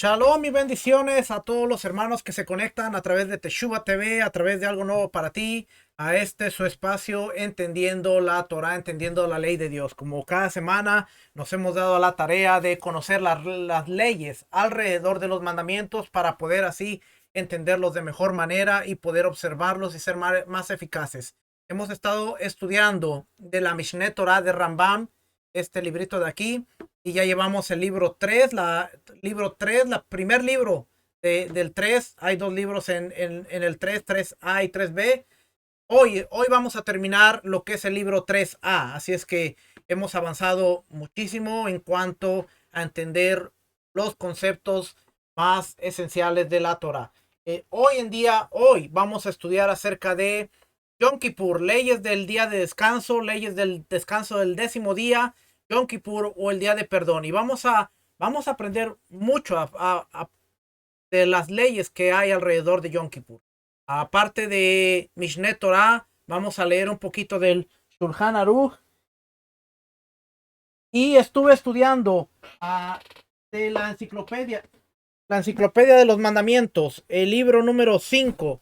Shalom y bendiciones a todos los hermanos que se conectan a través de Teshuva TV, a través de Algo Nuevo para Ti, a este su espacio entendiendo la Torah, entendiendo la ley de Dios. Como cada semana nos hemos dado a la tarea de conocer las leyes alrededor de los mandamientos para poder así entenderlos de mejor manera y poder observarlos y ser más eficaces. Hemos estado estudiando de la Mishneh Torah de Rambam, este librito de aquí, y ya llevamos el libro 3, primer libro del 3. Hay dos libros en el 3, 3A y 3B. Hoy vamos a terminar lo que es el libro 3A. Así es que hemos avanzado muchísimo en cuanto a entender los conceptos más esenciales de la Torah. Hoy vamos a estudiar acerca de Yom Kippur, leyes del día de descanso, leyes del descanso del 10º día, Yom Kippur o el día de perdón. Y vamos a aprender mucho de las leyes que hay alrededor de Yom Kippur. Aparte de Mishneh Torah, vamos a leer un poquito del Shulchan Aruch. Y estuve estudiando de la enciclopedia de los mandamientos, el libro número 5,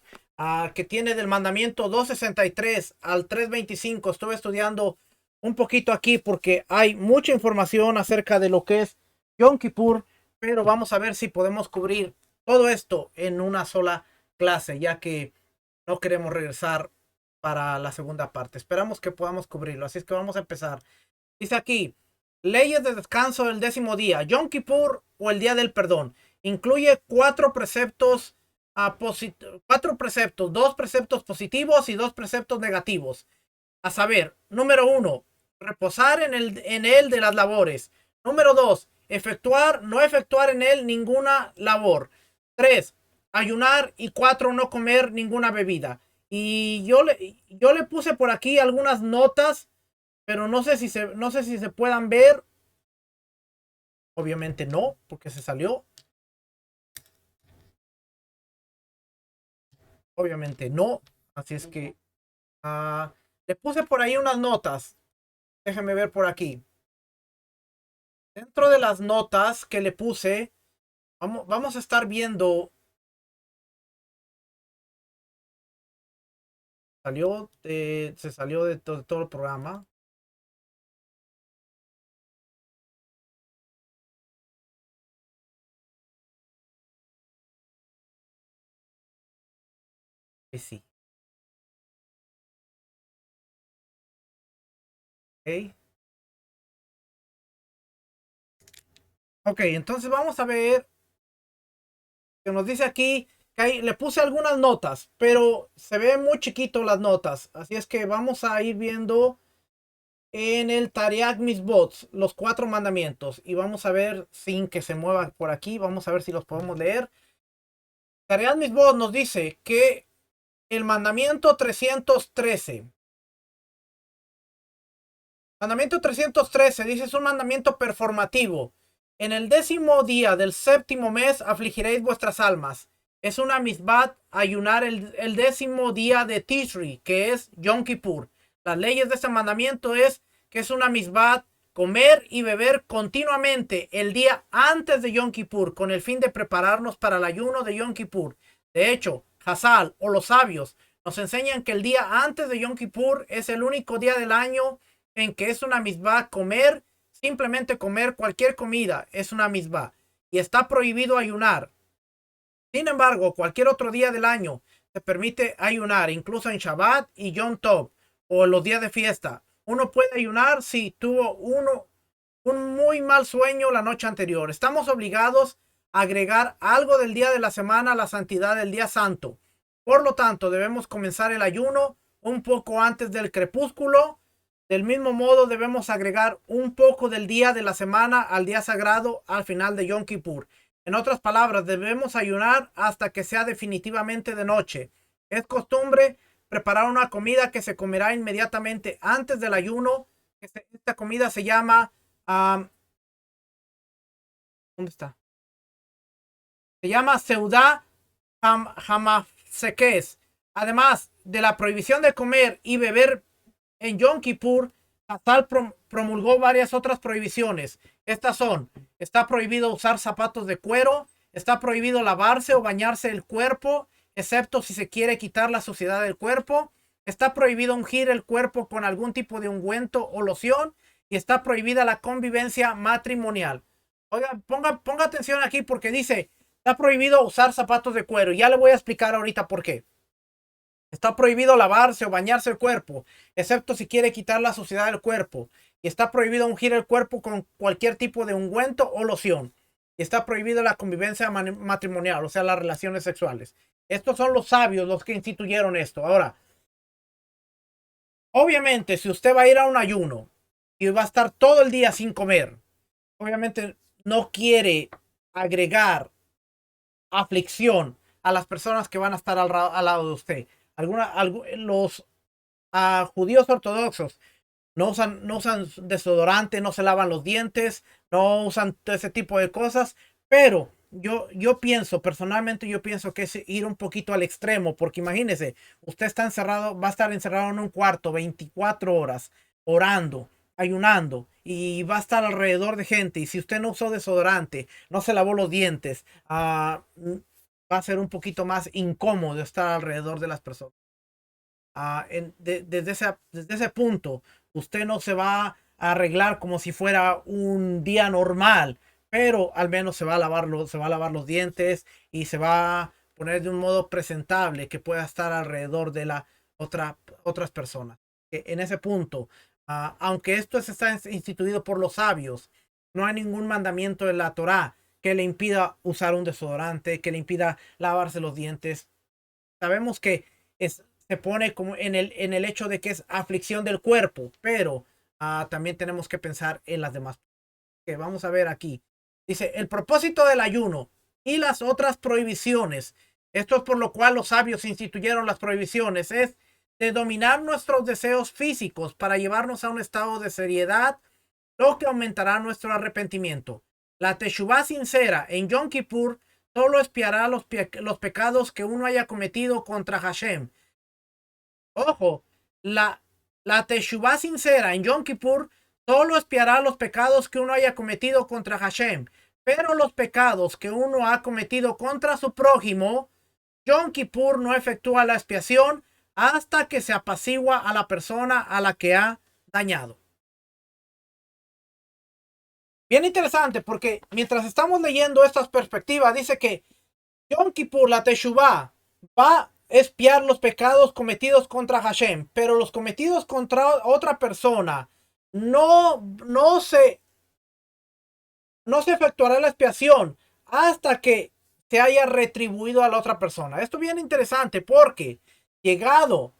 que tiene del mandamiento 263 al 325. Estuve estudiando un poquito aquí porque hay mucha información acerca de lo que es Yom Kippur, pero vamos a ver si podemos cubrir todo esto en una sola clase, ya que no queremos regresar para la segunda parte. Esperamos que podamos cubrirlo, así es que vamos a empezar. Dice aquí, leyes de descanso del 10º día, Yom Kippur o el día del perdón. Incluye cuatro preceptos, dos preceptos positivos y dos preceptos negativos. A saber, número 1, reposar en él de las labores. Número 2, no efectuar en él ninguna labor. 3, ayunar. Y 4, no comer ninguna bebida. Y yo le puse por aquí algunas notas, pero no sé si se puedan ver. Obviamente no, porque se salió. Obviamente no. Así es que le puse por ahí unas notas. Déjenme ver por aquí. Dentro de las notas que le puse, vamos a estar viendo. Se salió de todo el programa. Sí. Ok. Ok, entonces vamos a ver que nos dice aquí que le puse algunas notas, pero se ve muy chiquito las notas. Así es que vamos a ir viendo en el Tariag Misbots los cuatro mandamientos. Y vamos a ver sin que se mueva por aquí. Vamos a ver si los podemos leer. Tariag Misbots nos dice que el mandamiento 313. Mandamiento 313 dice, es un mandamiento performativo. En el 10º día del 7º mes afligiréis vuestras almas. Es una misbat ayunar el 10º día de Tishri, que es Yom Kippur. Las leyes de este mandamiento es que es una misbat comer y beber continuamente el día antes de Yom Kippur, con el fin de prepararnos para el ayuno de Yom Kippur. De hecho, Hazal o los sabios nos enseñan que el día antes de Yom Kippur es el único día del año en que es una misbah comer, simplemente comer cualquier comida es una misbah y está prohibido ayunar. Sin embargo, cualquier otro día del año se permite ayunar, incluso en Shabbat y Yom Tov o los días de fiesta. Uno puede ayunar si tuvo un muy mal sueño la noche anterior. Estamos obligados a agregar algo del día de la semana a la santidad del día santo. Por lo tanto, debemos comenzar el ayuno un poco antes del crepúsculo. Del mismo modo, debemos agregar un poco del día de la semana al día sagrado al final de Yom Kippur. En otras palabras, debemos ayunar hasta que sea definitivamente de noche. Es costumbre preparar una comida que se comerá inmediatamente antes del ayuno. Esta comida se llama ¿dónde está? Se llama Seudá Hamasekes. Además de la prohibición de comer y beber en Yom Kippur, Hazal promulgó varias otras prohibiciones. Estas son: está prohibido usar zapatos de cuero, Está prohibido lavarse o bañarse el cuerpo, excepto si se quiere quitar la suciedad del cuerpo. Está prohibido ungir el cuerpo con algún tipo de ungüento o loción. Y está prohibida la convivencia matrimonial. Oiga, ponga atención aquí porque dice, está prohibido usar zapatos de cuero. Ya le voy a explicar ahorita por qué. Está prohibido lavarse o bañarse el cuerpo, excepto si quiere quitar la suciedad del cuerpo. Y está prohibido ungir el cuerpo con cualquier tipo de ungüento o loción. Y está prohibido la convivencia matrimonial, o sea, las relaciones sexuales. Estos son los sabios los que instituyeron esto. Ahora, obviamente, si usted va a ir a un ayuno y va a estar todo el día sin comer, obviamente no quiere agregar aflicción a las personas que van a estar al lado de usted. Los judíos ortodoxos no usan desodorante, no se lavan los dientes, no usan todo ese tipo de cosas, pero yo pienso, personalmente yo pienso que es ir un poquito al extremo, porque imagínese, usted está encerrado, va a estar encerrado en un cuarto 24 horas, orando, ayunando, y va a estar alrededor de gente, y si usted no usó desodorante, no se lavó los dientes, va a ser un poquito más incómodo estar alrededor de las personas. Desde ese punto, usted no se va a arreglar como si fuera un día normal, pero al menos se va a lavar los dientes y se va a poner de un modo presentable que pueda estar alrededor de otras personas. En ese punto, aunque esto está instituido por los sabios, no hay ningún mandamiento de la Torá que le impida usar un desodorante, que le impida lavarse los dientes. Sabemos que se pone como en el hecho de que es aflicción del cuerpo, pero también tenemos que pensar en las demás. Que vamos a ver aquí. Dice, el propósito del ayuno y las otras prohibiciones, esto es por lo cual los sabios instituyeron las prohibiciones, es de dominar nuestros deseos físicos para llevarnos a un estado de seriedad, lo que aumentará nuestro arrepentimiento. La teshuvá sincera en Yom Kippur solo expiará los pecados que uno haya cometido contra Hashem. Ojo, la teshuvá sincera en Yom Kippur solo expiará los pecados que uno haya cometido contra Hashem, pero los pecados que uno ha cometido contra su prójimo, Yom Kippur no efectúa la expiación hasta que se apacigua a la persona a la que ha dañado. Bien interesante porque mientras estamos leyendo estas perspectivas, dice que Yom Kippur, la teshuvá, va a expiar los pecados cometidos contra Hashem, pero los cometidos contra otra persona no se efectuará la expiación hasta que se haya retribuido a la otra persona. Esto es bien interesante porque llegado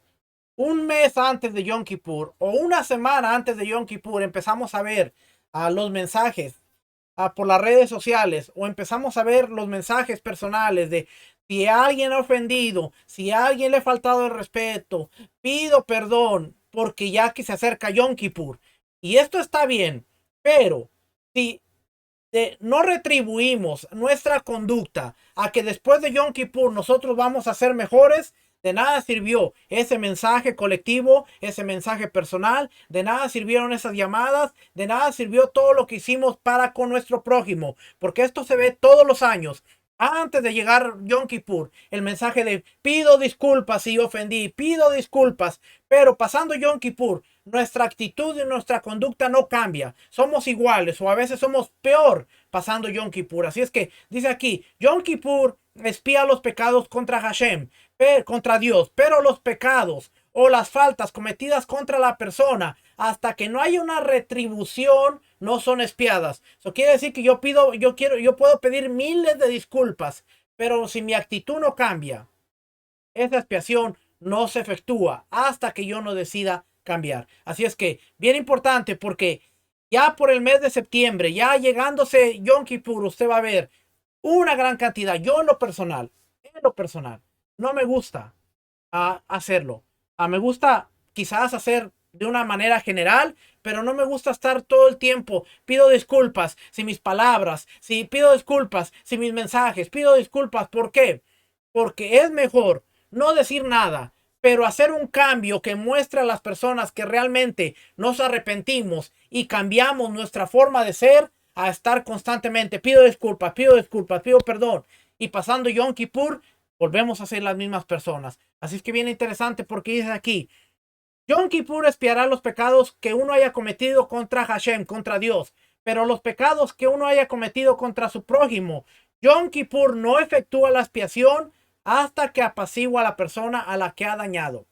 un mes antes de Yom Kippur o una semana antes de Yom Kippur empezamos a ver los mensajes por las redes sociales o empezamos a ver los mensajes personales de si alguien ha ofendido, si a alguien le ha faltado el respeto, pido perdón porque ya que se acerca Yom Kippur. Y esto está bien, pero si no retribuimos nuestra conducta a que después de Yom Kippur nosotros vamos a ser mejores, de nada sirvió ese mensaje colectivo, ese mensaje personal, de nada sirvieron esas llamadas, de nada sirvió todo lo que hicimos para con nuestro prójimo, porque esto se ve todos los años. Antes de llegar Yom Kippur, el mensaje de pido disculpas si ofendí, pido disculpas, pero pasando Yom Kippur, nuestra actitud y nuestra conducta no cambia. Somos iguales o a veces somos peor pasando Yom Kippur. Así es que dice aquí, Yom Kippur expía los pecados contra Hashem, contra Dios, pero los pecados o las faltas cometidas contra la persona hasta que no haya una retribución no son expiadas. Eso quiere decir que yo puedo pedir miles de disculpas, pero si mi actitud no cambia, esa expiación no se efectúa hasta que yo no decida cambiar. Así es que bien importante porque ya por el mes de septiembre, ya llegándose Yom Kippur, usted va a ver una gran cantidad. Yo en lo personal, no me gusta hacerlo. Me gusta quizás hacer de una manera general, pero no me gusta estar todo el tiempo. Pido disculpas si mis palabras, si pido disculpas si mis mensajes, pido disculpas. ¿Por qué? Porque es mejor no decir nada, pero hacer un cambio que muestre a las personas que realmente nos arrepentimos y cambiamos nuestra forma de ser, a estar constantemente, pido disculpas, pido perdón. Y pasando Yom Kippur, volvemos a ser las mismas personas. Así es que bien interesante porque dice aquí, Yom Kippur expiará los pecados que uno haya cometido contra Hashem, contra Dios. Pero los pecados que uno haya cometido contra su prójimo, Yom Kippur no efectúa la expiación hasta que apacigua a la persona a la que ha dañado.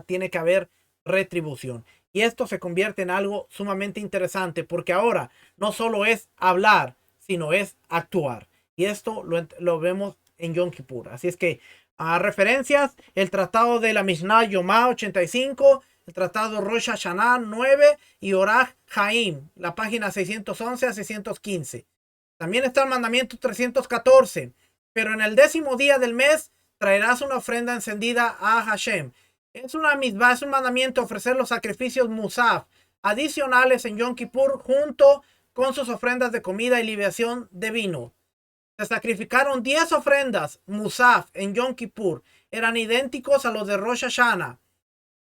Tiene que haber retribución. Y esto se convierte en algo sumamente interesante porque ahora no solo es hablar, sino es actuar. Y esto lo vemos en Yom Kippur. Así es que a referencias, el tratado de la Mishnah Yomá 85, el tratado Rosh Hashanah 9 y Orach Haim, la página 611 a 615. También está el mandamiento 314. Pero en el 10º día del mes traerás una ofrenda encendida a Hashem. Es una misma, es un mandamiento ofrecer los sacrificios musaf adicionales en Yom Kippur junto con sus ofrendas de comida y libación de vino. Se sacrificaron 10 ofrendas musaf en Yom Kippur. Eran idénticos a los de Rosh Hashanah.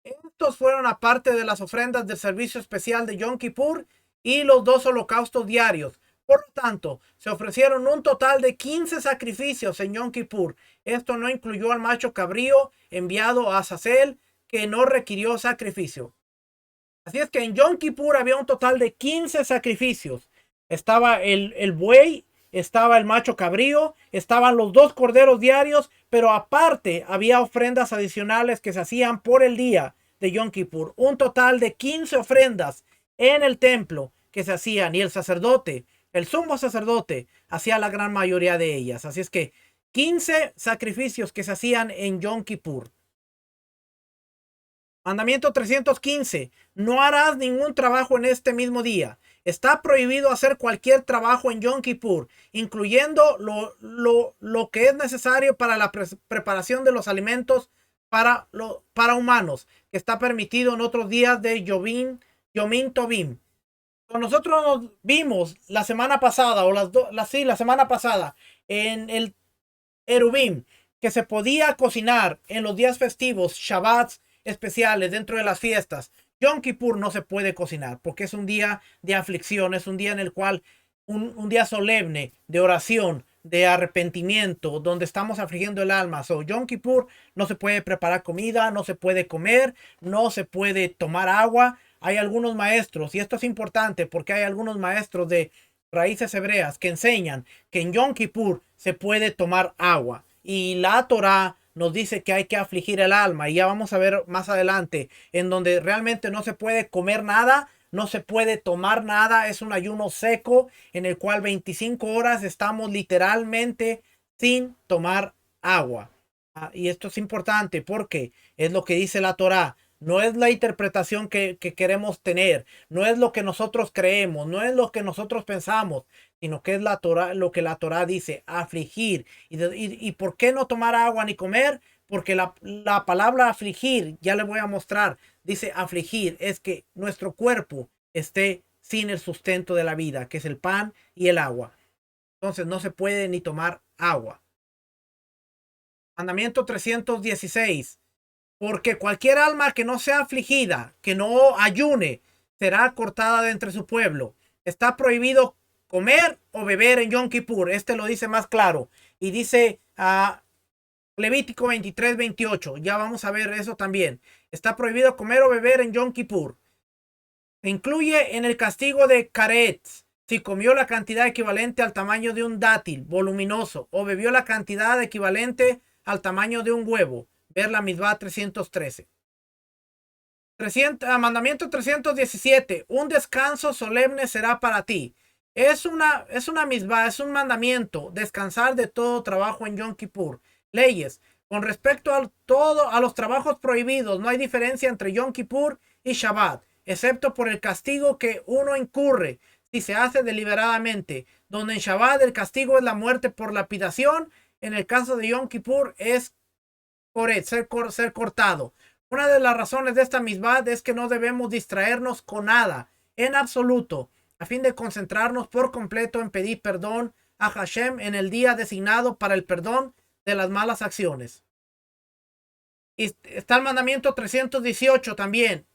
Estos fueron aparte de las ofrendas del servicio especial de Yom Kippur y los 2 holocaustos diarios. Por lo tanto, se ofrecieron un total de 15 sacrificios en Yom Kippur. Esto no incluyó al macho cabrío enviado a Azazel, que no requirió sacrificio. Así es que en Yom Kippur había un total de 15 sacrificios. Estaba el buey, estaba el macho cabrío, estaban los 2 corderos diarios, pero aparte había ofrendas adicionales que se hacían por el día de Yom Kippur. Un total de 15 ofrendas en el templo que se hacían y el sacerdote, el sumo sacerdote, hacía la gran mayoría de ellas. Así es que 15 sacrificios que se hacían en Yom Kippur. Mandamiento 315. No harás ningún trabajo en este mismo día. Está prohibido hacer cualquier trabajo en Yom Kippur, incluyendo lo que es necesario para la preparación de los alimentos para humanos, que está permitido en otros días de Yomim Tovim. Nosotros nos vimos la semana pasada, la semana pasada, en el Erubim, que se podía cocinar en los días festivos, Shabbats especiales dentro de las fiestas. Yom Kippur no se puede cocinar porque es un día de aflicción, es un día en el cual, un día solemne de oración, de arrepentimiento, donde estamos afligiendo el alma. Yom Kippur no se puede preparar comida, no se puede comer, no se puede tomar agua. Hay algunos maestros, y esto es importante porque hay algunos maestros de raíces hebreas que enseñan que en Yom Kippur se puede tomar agua. Y la Torah nos dice que hay que afligir el alma. Y ya vamos a ver más adelante en donde realmente no se puede comer nada, no se puede tomar nada. Es un ayuno seco en el cual 25 horas estamos literalmente sin tomar agua. Y esto es importante porque es lo que dice la Torah. No es la interpretación que queremos tener, no es lo que nosotros creemos, no es lo que nosotros pensamos, sino que es la Torah, lo que la Torah dice, afligir. ¿Y por qué no tomar agua ni comer? Porque la palabra afligir, ya le voy a mostrar, dice afligir, es que nuestro cuerpo esté sin el sustento de la vida, que es el pan y el agua. Entonces no se puede ni tomar agua. Mandamiento 316. Porque cualquier alma que no sea afligida, que no ayune, será cortada de entre su pueblo. Está prohibido comer o beber en Yom Kippur. Este lo dice más claro. Y dice Levítico 23-28. Ya vamos a ver eso también. Está prohibido comer o beber en Yom Kippur. Se incluye en el castigo de Karetz si comió la cantidad equivalente al tamaño de un dátil voluminoso o bebió la cantidad equivalente al tamaño de un huevo. Ver la Mitzvah 313. Mandamiento 317. Un descanso solemne será para ti. Es una Mitzvah, es un mandamiento. Descansar de todo trabajo en Yom Kippur. Leyes. Con respecto a los trabajos prohibidos, no hay diferencia entre Yom Kippur y Shabbat, excepto por el castigo que uno incurre si se hace deliberadamente. Donde en Shabbat el castigo es la muerte por lapidación, en el caso de Yom Kippur es ser cortado. Una de las razones de esta misma es que no debemos distraernos con nada, en absoluto, a fin de concentrarnos por completo en pedir perdón a Hashem en el día designado para el perdón de las malas acciones. Y está el mandamiento 318 también.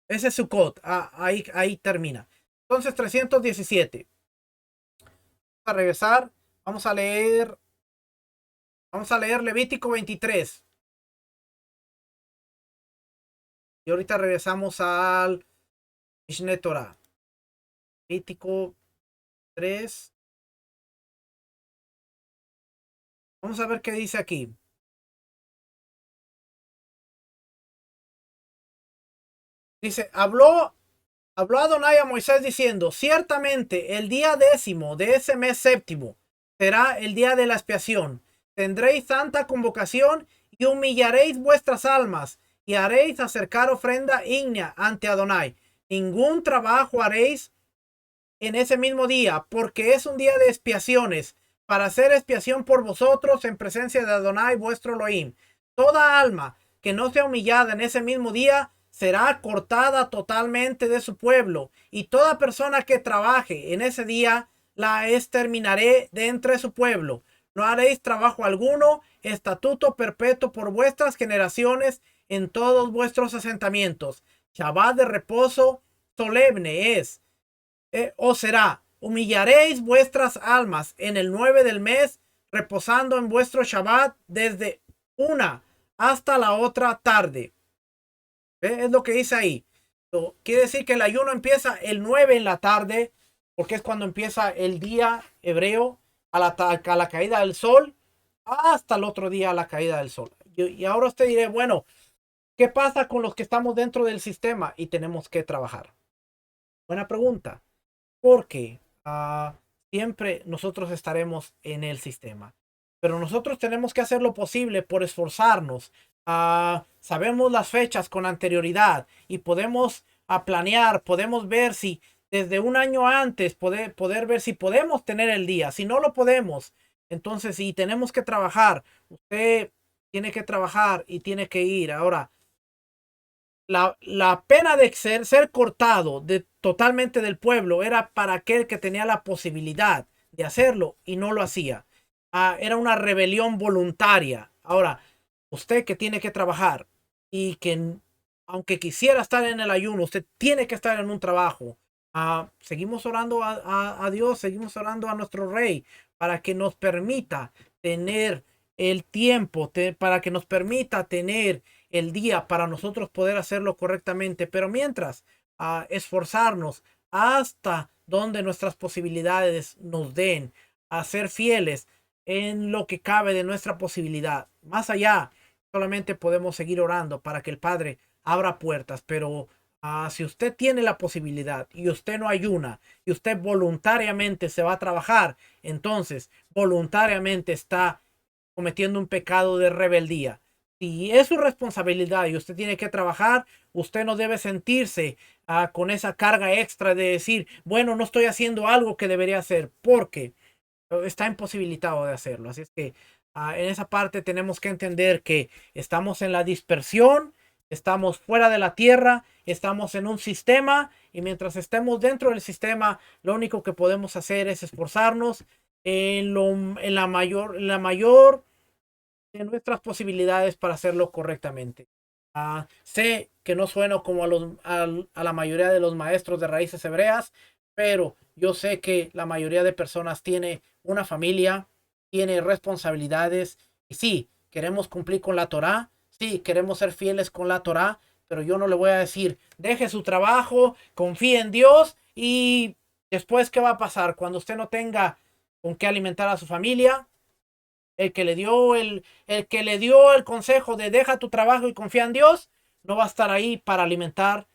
Ese es Sukkot. Ahí termina. Entonces 317. Vamos a regresar. Vamos a leer. Vamos a leer Levítico 23. Y ahorita regresamos al Mishneh Torah. Levítico 3. Vamos a ver qué dice aquí. Dice, habló Adonai a Moisés diciendo, ciertamente el día 10º de ese mes séptimo será el día de la expiación. Tendréis santa convocación y humillaréis vuestras almas y haréis acercar ofrenda ígnea ante Adonai. Ningún trabajo haréis en ese mismo día, porque es un día de expiaciones, para hacer expiación por vosotros en presencia de Adonai vuestro Elohim. Toda alma que no sea humillada en ese mismo día será cortada totalmente de su pueblo, y toda persona que trabaje en ese día la exterminaré de entre su pueblo. No haréis trabajo alguno, estatuto perpetuo por vuestras generaciones en todos vuestros asentamientos. Shabbat de reposo solemne es. O será, humillaréis vuestras almas en el 9 del mes, reposando en vuestro Shabbat desde una hasta la otra tarde. Es lo que dice ahí. Quiere decir que el ayuno empieza el 9 en la tarde, porque es cuando empieza el día hebreo a la caída del sol, hasta el otro día a la caída del sol. Y ahora usted dirá, bueno, ¿qué pasa con los que estamos dentro del sistema y tenemos que trabajar? Buena pregunta. Porque siempre nosotros estaremos en el sistema. Pero nosotros tenemos que hacer lo posible por esforzarnos. Sabemos las fechas con anterioridad y podemos planear, podemos ver si desde un año antes, poder ver si podemos tener el día. Si no lo podemos, entonces si tenemos que trabajar, usted tiene que trabajar y tiene que ir. Ahora, la pena de ser cortado totalmente del pueblo era para aquel que tenía la posibilidad de hacerlo y no lo hacía. Era una rebelión voluntaria. Ahora, usted que tiene que trabajar y que aunque quisiera estar en el ayuno, usted tiene que estar en un trabajo. Seguimos orando a Dios, seguimos orando a nuestro Rey para que nos permita tener el tiempo, para que nos permita tener el día para nosotros poder hacerlo correctamente. Pero mientras, esforzarnos hasta donde nuestras posibilidades nos den, a ser fieles en lo que cabe de nuestra posibilidad. Más allá, solamente podemos seguir orando para que el Padre abra puertas. Pero si usted tiene la posibilidad y usted no ayuna y usted voluntariamente se va a trabajar, entonces voluntariamente está cometiendo un pecado de rebeldía. Si es su responsabilidad y usted tiene que trabajar, usted no debe sentirse con esa carga extra de decir, bueno, no estoy haciendo algo que debería hacer, porque está imposibilitado de hacerlo. Así es que en esa parte tenemos que entender que estamos en la dispersión, estamos fuera de la tierra, estamos en un sistema, y mientras estemos dentro del sistema, lo único que podemos hacer es esforzarnos en la mayor de nuestras posibilidades para hacerlo correctamente. Sé que no sueno como a la mayoría de los maestros de raíces hebreas, pero yo sé que la mayoría de personas tiene una familia, tiene responsabilidades, y sí, queremos cumplir con la Torá, sí, queremos ser fieles con la Torá, pero yo no le voy a decir, deje su trabajo, confíe en Dios, y después, ¿qué va a pasar? Cuando usted no tenga con qué alimentar a su familia, el que le dio el consejo de deja tu trabajo y confía en Dios, no va a estar ahí para alimentar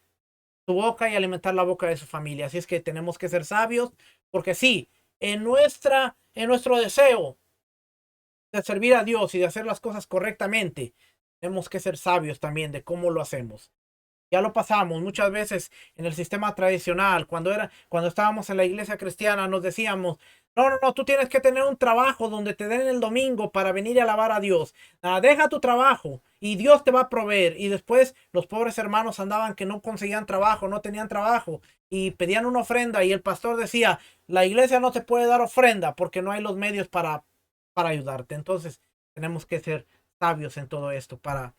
tu boca y alimentar la boca de su familia. Así es que tenemos que ser sabios, porque sí, en nuestro deseo de servir a Dios y de hacer las cosas correctamente, tenemos que ser sabios también de cómo lo hacemos. Ya lo pasamos muchas veces en el sistema tradicional. Cuando estábamos en la iglesia cristiana, nos decíamos, no, no, no, tú tienes que tener un trabajo donde te den el domingo para venir a alabar a Dios. Deja tu trabajo y Dios te va a proveer. Y después los pobres hermanos andaban que no conseguían trabajo, no tenían trabajo y pedían una ofrenda, y el pastor decía, la iglesia no te puede dar ofrenda porque no hay los medios para ayudarte. Entonces tenemos que ser sabios en todo esto para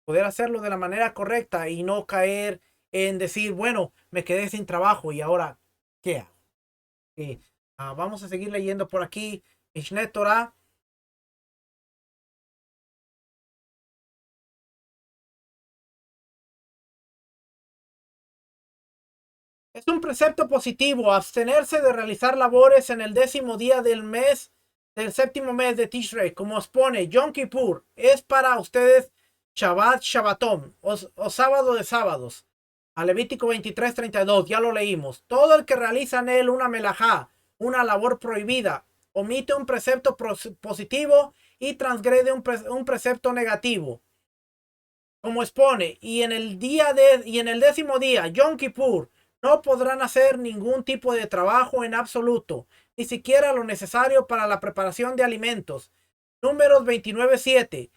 poder hacerlo de la manera correcta y no caer en decir, bueno, me quedé sin trabajo y ahora ¿Qué hago? Vamos a seguir leyendo por aquí. Mishneh Torah. Es un precepto positivo abstenerse de realizar labores en el 10º día del mes, del 7º mes de Tishrei, como os pone Yom Kippur. Es para ustedes Shabbat, Shabbatom, o sábado de sábados. A Levítico 23:32, ya lo leímos. Todo el que realiza en él una melajá, una labor prohibida, omite un precepto positivo y transgrede un precepto negativo. Como expone, y en el 10º día, Yom Kippur, no podrán hacer ningún tipo de trabajo en absoluto, ni siquiera lo necesario para la preparación de alimentos. Números 29:7.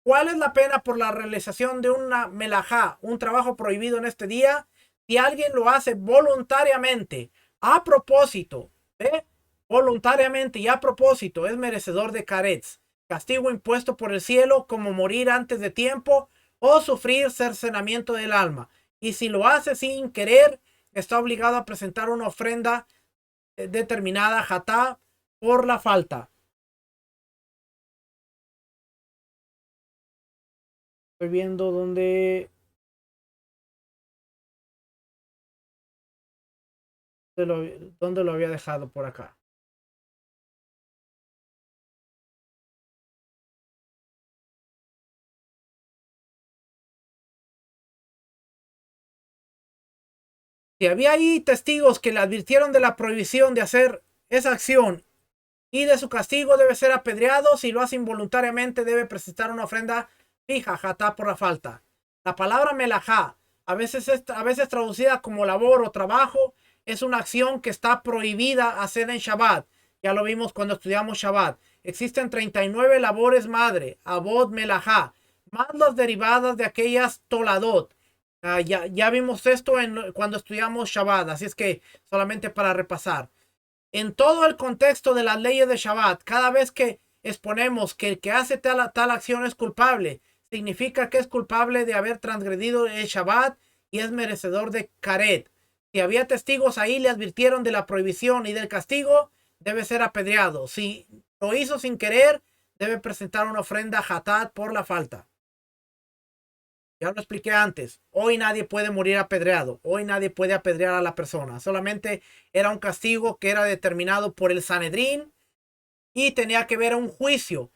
¿Cuál es la pena por la realización de una melajá, un trabajo prohibido en este día? Si alguien lo hace voluntariamente, a propósito, ¿eh? Voluntariamente y a propósito, es merecedor de caretz, castigo impuesto por el cielo, como morir antes de tiempo o sufrir cercenamiento del alma. Y si lo hace sin querer, está obligado a presentar una ofrenda determinada, jatá, por la falta. Estoy viendo dónde lo había dejado por acá. Si había ahí testigos que le advirtieron de la prohibición de hacer esa acción y de su castigo debe ser apedreado, si lo hace involuntariamente debe presentar una ofrenda fija, jatá, por la falta. La palabra melajá, a veces traducida como labor o trabajo, es una acción que está prohibida hacer en Shabbat. Ya lo vimos cuando estudiamos Shabbat. Existen 39 labores madre, abod, melajá, más las derivadas de aquellas toladot. Ya vimos esto cuando estudiamos Shabbat, así es que solamente para repasar. En todo el contexto de las leyes de Shabbat, cada vez que exponemos que el que hace tal acción es culpable, significa que es culpable de haber transgredido el Shabbat y es merecedor de caret. Si había testigos ahí, le advirtieron de la prohibición y del castigo, debe ser apedreado. Si lo hizo sin querer, debe presentar una ofrenda hatat por la falta. Ya lo expliqué antes. Hoy nadie puede morir apedreado. Hoy nadie puede apedrear a la persona. Solamente era un castigo que era determinado por el Sanedrín y tenía que ver un juicio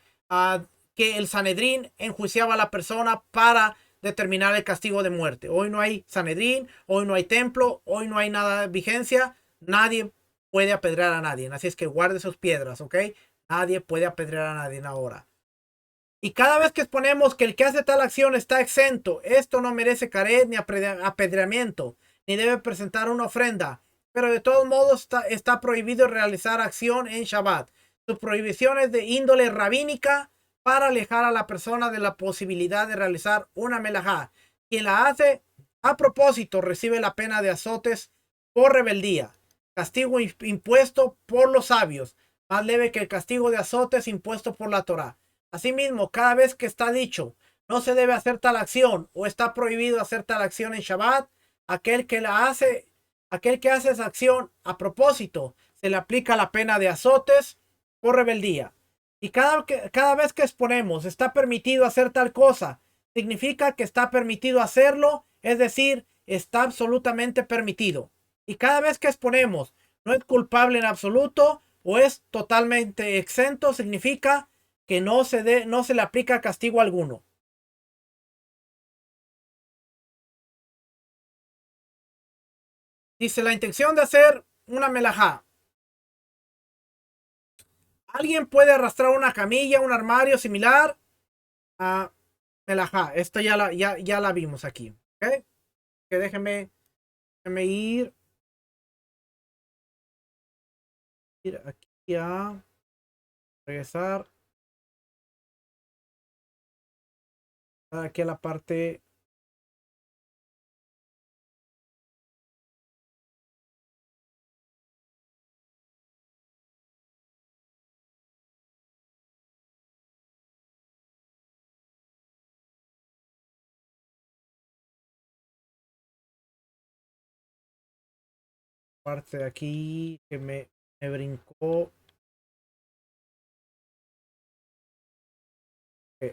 que el Sanedrín enjuiciaba a la persona para determinar el castigo de muerte. Hoy no hay Sanedrín, hoy no hay templo, hoy no hay nada de vigencia. Nadie puede apedrear a nadie. Así es que guarde sus piedras, ¿ok? Nadie puede apedrear a nadie ahora. Y cada vez que exponemos que el que hace tal acción está exento, esto no merece caret ni apedreamiento, ni debe presentar una ofrenda. Pero de todos modos está prohibido realizar acción en Shabbat. Su prohibición es de índole rabínica para alejar a la persona de la posibilidad de realizar una melajá. Quien la hace a propósito recibe la pena de azotes por rebeldía, castigo impuesto por los sabios, más leve que el castigo de azotes impuesto por la Torá. Asimismo, cada vez que está dicho no se debe hacer tal acción o está prohibido hacer tal acción en Shabbat, aquel que la hace, aquel que hace esa acción a propósito, se le aplica la pena de azotes por rebeldía. Y cada vez que exponemos está permitido hacer tal cosa, significa que está permitido hacerlo, es decir, está absolutamente permitido. Y cada vez que exponemos no es culpable en absoluto o es totalmente exento, significa que no se le aplica castigo alguno. Dice la intención de hacer una melajá. Alguien puede arrastrar una camilla, un armario similar a melajá. Esto ya la vimos aquí. ¿Ok? Que déjeme ir aquí a regresar aquí a la parte. parte de aquí que me brincó.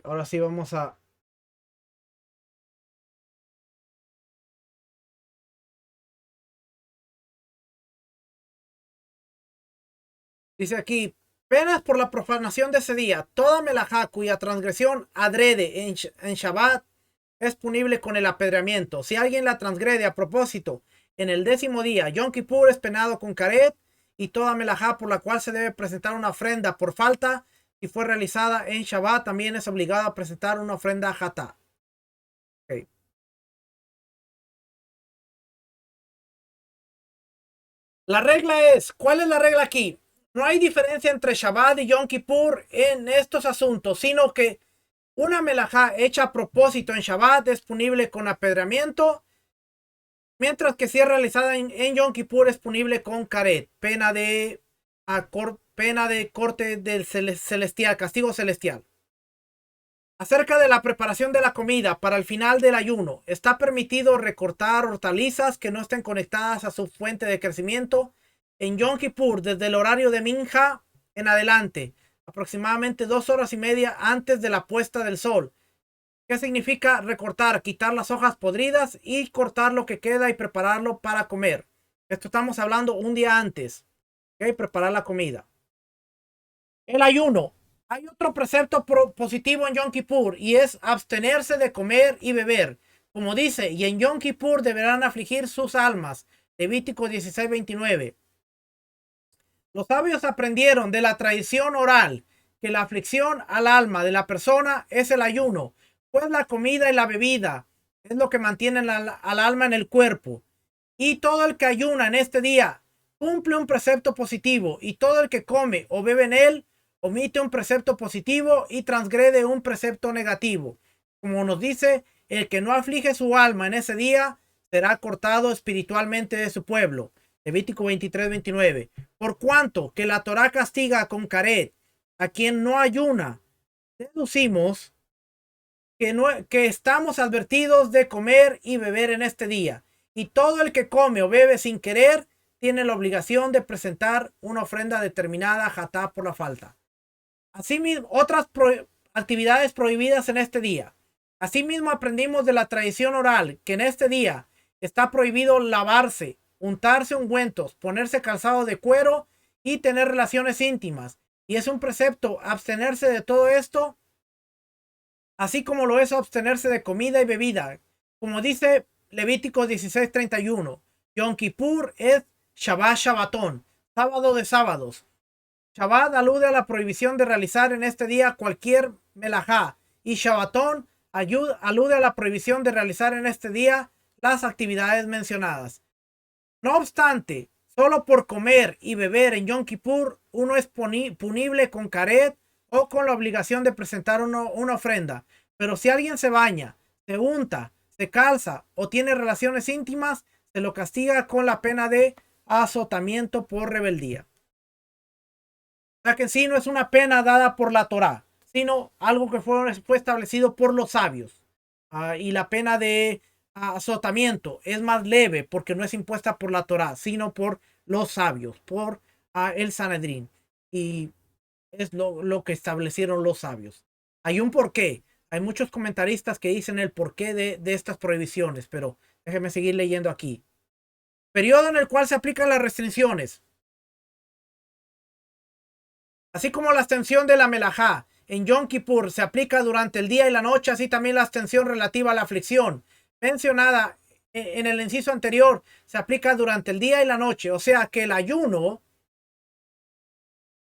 Ahora sí vamos a... Dice aquí, penas por la profanación de ese día. Toda melajá cuya transgresión adrede en Shabbat es punible con el apedreamiento. Si alguien la transgrede a propósito en el 10º día, Yom Kippur es penado con caret, y toda melajá por la cual se debe presentar una ofrenda por falta, si fue realizada en Shabbat, también es obligado a presentar una ofrenda a Hatá. Okay. La regla es, ¿cuál es la regla aquí? No hay diferencia entre Shabbat y Yom Kippur en estos asuntos, sino que una melajá hecha a propósito en Shabbat es punible con apedreamiento, mientras que si es realizada en Yom Kippur es punible con caret, pena de corte del celestial, castigo celestial. Acerca de la preparación de la comida para el final del ayuno, está permitido recortar hortalizas que no estén conectadas a su fuente de crecimiento en Yom Kippur desde el horario de Minja en adelante, aproximadamente 2 horas y media antes de la puesta del sol. ¿Qué significa recortar? Quitar las hojas podridas y cortar lo que queda y prepararlo para comer. Esto estamos hablando un día antes. ¿Okay? Preparar la comida. El ayuno. Hay otro precepto positivo en Yom Kippur y es abstenerse de comer y beber. Como dice, y en Yom Kippur deberán afligir sus almas. Levítico 16:29. Los sabios aprendieron de la tradición oral que la aflicción al alma de la persona es el ayuno, pues la comida y la bebida es lo que mantienen al alma en el cuerpo. Y todo el que ayuna en este día cumple un precepto positivo, y todo el que come o bebe en él omite un precepto positivo y transgrede un precepto negativo. Como nos dice, el que no aflige su alma en ese día será cortado espiritualmente de su pueblo. Levítico 23:29. Por cuanto que la Torá castiga con caret a quien no ayuna, deducimos que estamos advertidos de comer y beber en este día. Y todo el que come o bebe sin querer tiene la obligación de presentar una ofrenda determinada a Hatá por la falta. Asimismo, otras actividades prohibidas en este día. Asimismo, aprendimos de la tradición oral que en este día está prohibido lavarse, untarse ungüentos, ponerse calzado de cuero y tener relaciones íntimas. Y es un precepto abstenerse de todo esto, así como lo es abstenerse de comida y bebida. Como dice Levítico 16:31, Yom Kippur es Shabbat Shabbatón, sábado de sábados. Shabbat alude a la prohibición de realizar en este día cualquier melajá, y Shabbatón alude a la prohibición de realizar en este día las actividades mencionadas. No obstante, solo por comer y beber en Yom Kippur uno es punible con caret o con la obligación de presentar una ofrenda. Pero si alguien se baña, se unta, se calza o tiene relaciones íntimas, se lo castiga con la pena de azotamiento por rebeldía. O sea que en sí no es una pena dada por la Torá, sino algo que fue establecido por los sabios. Y la pena de azotamiento es más leve porque no es impuesta por la Torá, sino por los sabios, por el Sanedrín. Y es lo que establecieron los sabios. Hay un porqué. Hay muchos comentaristas que dicen el porqué de estas prohibiciones, pero déjenme seguir leyendo aquí. Periodo en el cual se aplican las restricciones. Así como la abstención de la melajá en Yom Kippur se aplica durante el día y la noche, así también la abstención relativa a la aflicción mencionada en el inciso anterior se aplica durante el día y la noche. O sea que el ayuno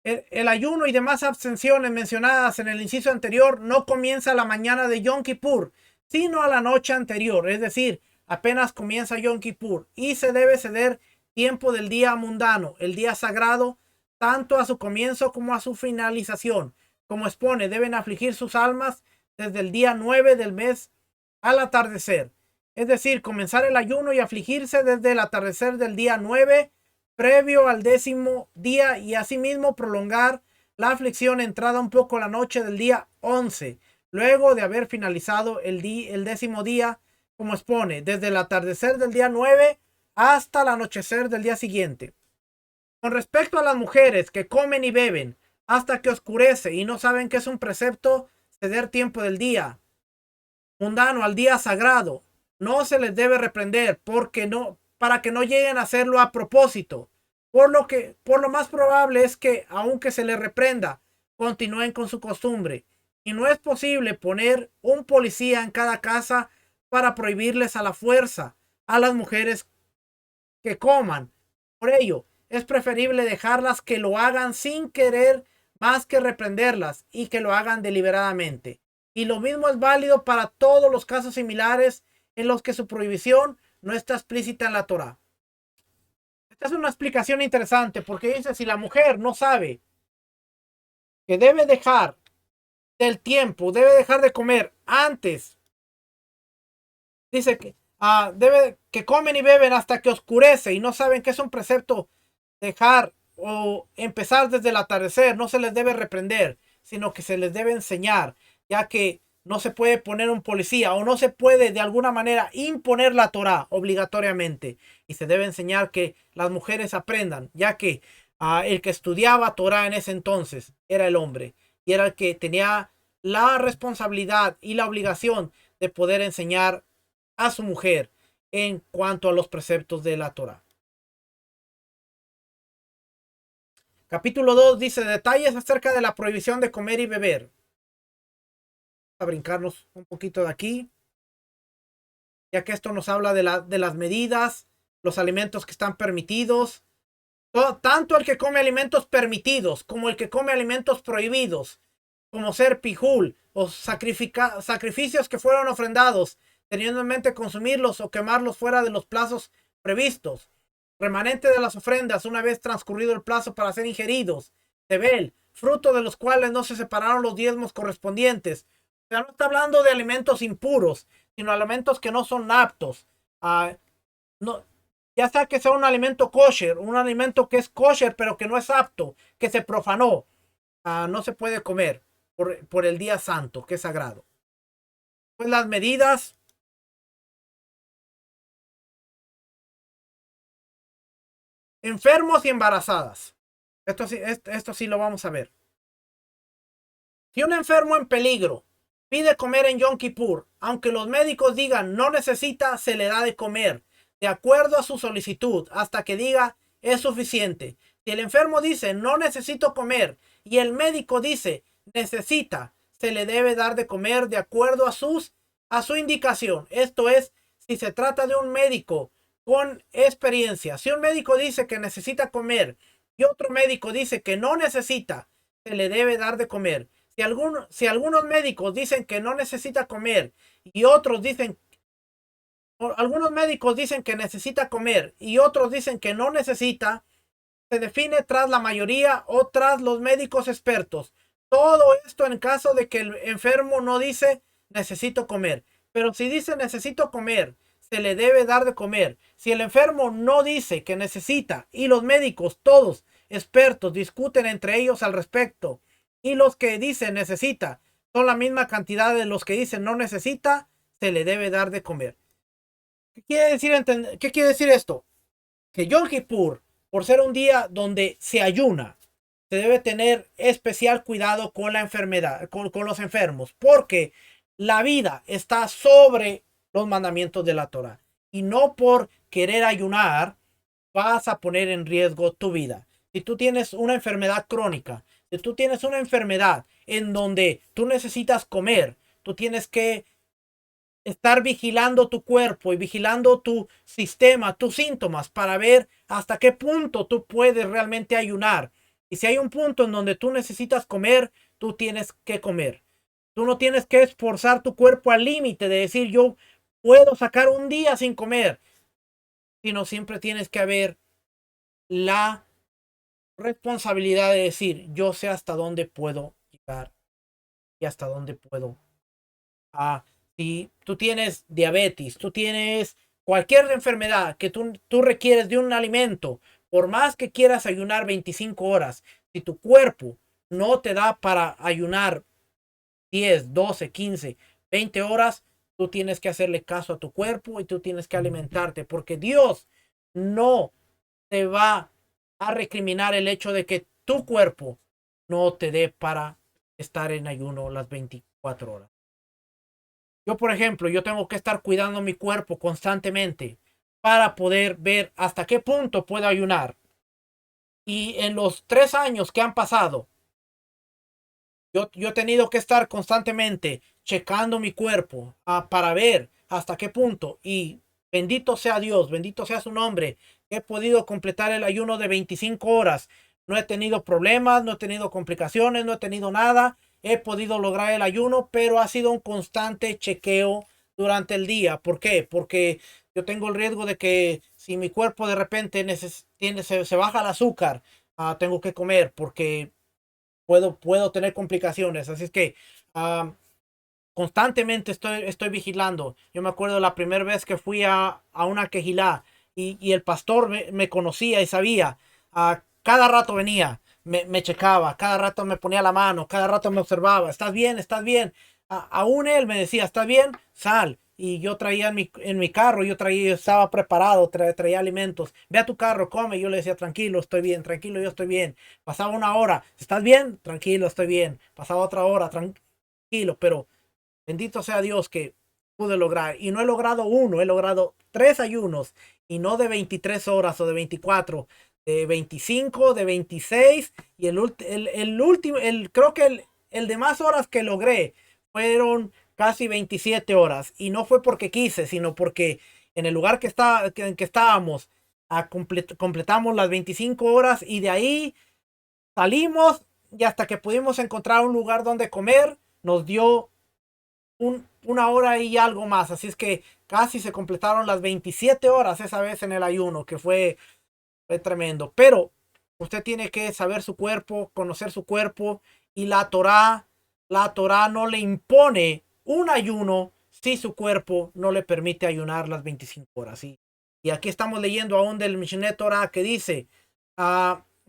y demás abstenciones mencionadas en el inciso anterior no comienza la mañana de Yom Kippur, sino a la noche anterior, es decir, apenas comienza Yom Kippur, y se debe ceder tiempo del día mundano, el día sagrado, tanto a su comienzo como a su finalización. Como expone, deben afligir sus almas desde el día 9 del mes al atardecer. Es decir, comenzar el ayuno y afligirse desde el atardecer del día 9 previo al 10º día, y asimismo prolongar la aflicción entrada un poco la noche del día 11, luego de haber finalizado el 10º día, como expone, desde el atardecer del día 9 hasta el anochecer del día siguiente. Con respecto a las mujeres que comen y beben hasta que oscurece y no saben que es un precepto ceder tiempo del día mundano al día sagrado, no se les debe reprender porque no, para que no lleguen a hacerlo a propósito. Por lo más probable es que, aunque se les reprenda, continúen con su costumbre. Y no es posible poner un policía en cada casa para prohibirles a la fuerza a las mujeres que coman. Por ello, es preferible dejarlas que lo hagan sin querer más que reprenderlas y que lo hagan deliberadamente. Y lo mismo es válido para todos los casos similares en los que su prohibición no está explícita en la Torá. Esta es una explicación interesante porque dice, si la mujer no sabe que debe dejar del tiempo, debe dejar de comer antes, dice que debe que comen y beben hasta que oscurece y no saben que es un precepto dejar o empezar desde el atardecer, no se les debe reprender, sino que se les debe enseñar, ya que no se puede poner un policía o no se puede de alguna manera imponer la Torá obligatoriamente, y se debe enseñar que las mujeres aprendan, ya que el que estudiaba Torá en ese entonces era el hombre y era el que tenía la responsabilidad y la obligación de poder enseñar a su mujer en cuanto a los preceptos de la Torá. Capítulo 2 dice detalles acerca de la prohibición de comer y beber. A brincarnos un poquito de aquí, ya que esto nos habla de las medidas, los alimentos que están permitidos. Tanto el que come alimentos permitidos como el que come alimentos prohibidos, como ser pijul o sacrificios que fueron ofrendados, teniendo en mente consumirlos o quemarlos fuera de los plazos previstos. Remanente de las ofrendas una vez transcurrido el plazo para ser ingeridos. Tebel, fruto de los cuales no se separaron los diezmos correspondientes. O sea, no está hablando de alimentos impuros, sino alimentos que no son aptos. No, ya sea que sea un alimento kosher, un alimento que es kosher pero que no es apto, que se profanó, no se puede comer por el día santo, que es sagrado. Pues las medidas. Enfermos y embarazadas. Esto sí lo vamos a ver. Si un enfermo en peligro pide comer en Yom Kippur, aunque los médicos digan no necesita, se le da de comer, de acuerdo a su solicitud, hasta que diga es suficiente. Si el enfermo dice no necesito comer y el médico dice necesita, se le debe dar de comer de acuerdo a su indicación. Esto es, si se trata de un médico con experiencia. Si un médico dice que necesita comer y otro médico dice que no necesita, se le debe dar de comer. Si algunos médicos dicen que no necesita comer y otros dicen, algunos médicos dicen que necesita comer y otros dicen que no necesita, se define tras la mayoría o tras los médicos expertos. Todo esto en caso de que el enfermo no dice necesito comer. Pero si dice necesito comer, se le debe dar de comer. Si el enfermo no dice que necesita y los médicos, todos expertos, discuten entre ellos al respecto y los que dicen necesita son la misma cantidad de los que dicen no necesita, se le debe dar de comer. ¿Qué quiere decir esto? Que Yom Kippur, por ser un día donde se ayuna, se debe tener especial cuidado con la enfermedad, con los enfermos, porque la vida está sobre los mandamientos de la Torah. Y no por querer ayunar vas a poner en riesgo tu vida. Si tú tienes una enfermedad crónica, si tú tienes una enfermedad en donde tú necesitas comer, tú tienes que estar vigilando tu cuerpo y vigilando tu sistema, tus síntomas, para ver hasta qué punto tú puedes realmente ayunar. Y si hay un punto en donde tú necesitas comer, tú tienes que comer. Tú no tienes que esforzar tu cuerpo al límite de decir yo puedo sacar un día sin comer, sino siempre tienes que haber la responsabilidad de decir yo sé hasta dónde puedo llegar y hasta dónde puedo. Si tú tienes diabetes, tú tienes cualquier enfermedad que tú requieres de un alimento, por más que quieras ayunar 25 horas, si tu cuerpo no te da para ayunar 10, 12, 15, 20 horas, tú tienes que hacerle caso a tu cuerpo y tú tienes que alimentarte, porque Dios no te va a recriminar el hecho de que tu cuerpo no te dé para estar en ayuno las 24 horas. Yo, por ejemplo, yo tengo que estar cuidando mi cuerpo constantemente para poder ver hasta qué punto puedo ayunar. Y en los 3 años que han pasado, yo he tenido que estar constantemente checando mi cuerpo para ver hasta qué punto. Y bendito sea Dios, bendito sea su nombre. He podido completar el ayuno de 25 horas. No he tenido problemas, no he tenido complicaciones, no he tenido nada. He podido lograr el ayuno, pero ha sido un constante chequeo durante el día. ¿Por qué? Porque yo tengo el riesgo de que si mi cuerpo de repente se baja el azúcar, tengo que comer porque puedo tener complicaciones. Así es que ah, constantemente estoy vigilando. Yo me acuerdo la primera vez que fui a una quejilá y el pastor me conocía y sabía. Cada rato venía, me checaba, cada rato me ponía la mano, cada rato me observaba. ¿Estás bien? ¿Estás bien? Aún él me decía, ¿estás bien? Sal. Y yo traía en mi carro, yo estaba preparado, traía alimentos. Ve a tu carro, come. Yo le decía, tranquilo, estoy bien, tranquilo, yo estoy bien. Pasaba una hora, ¿estás bien? Tranquilo, estoy bien. Pasaba otra hora, tranquilo, pero bendito sea Dios que pude lograr. Y no he logrado uno, he logrado 3 ayunos. Y no de 23 horas o de 24, de 25, de 26. Y el último, creo que el de más horas que logré fueron casi 27 horas. Y no fue porque quise, sino porque en el lugar en que estábamos, completamos las 25 horas y de ahí salimos y hasta que pudimos encontrar un lugar donde comer, nos dio una hora y algo más. Así es que casi se completaron las 27 horas esa vez en el ayuno, que fue tremendo. Pero usted tiene que saber su cuerpo, conocer su cuerpo. Y la Torá no le impone un ayuno si su cuerpo no le permite ayunar las 25 horas. ¿Sí? Y aquí estamos leyendo aún del Mishneh Torah que dice,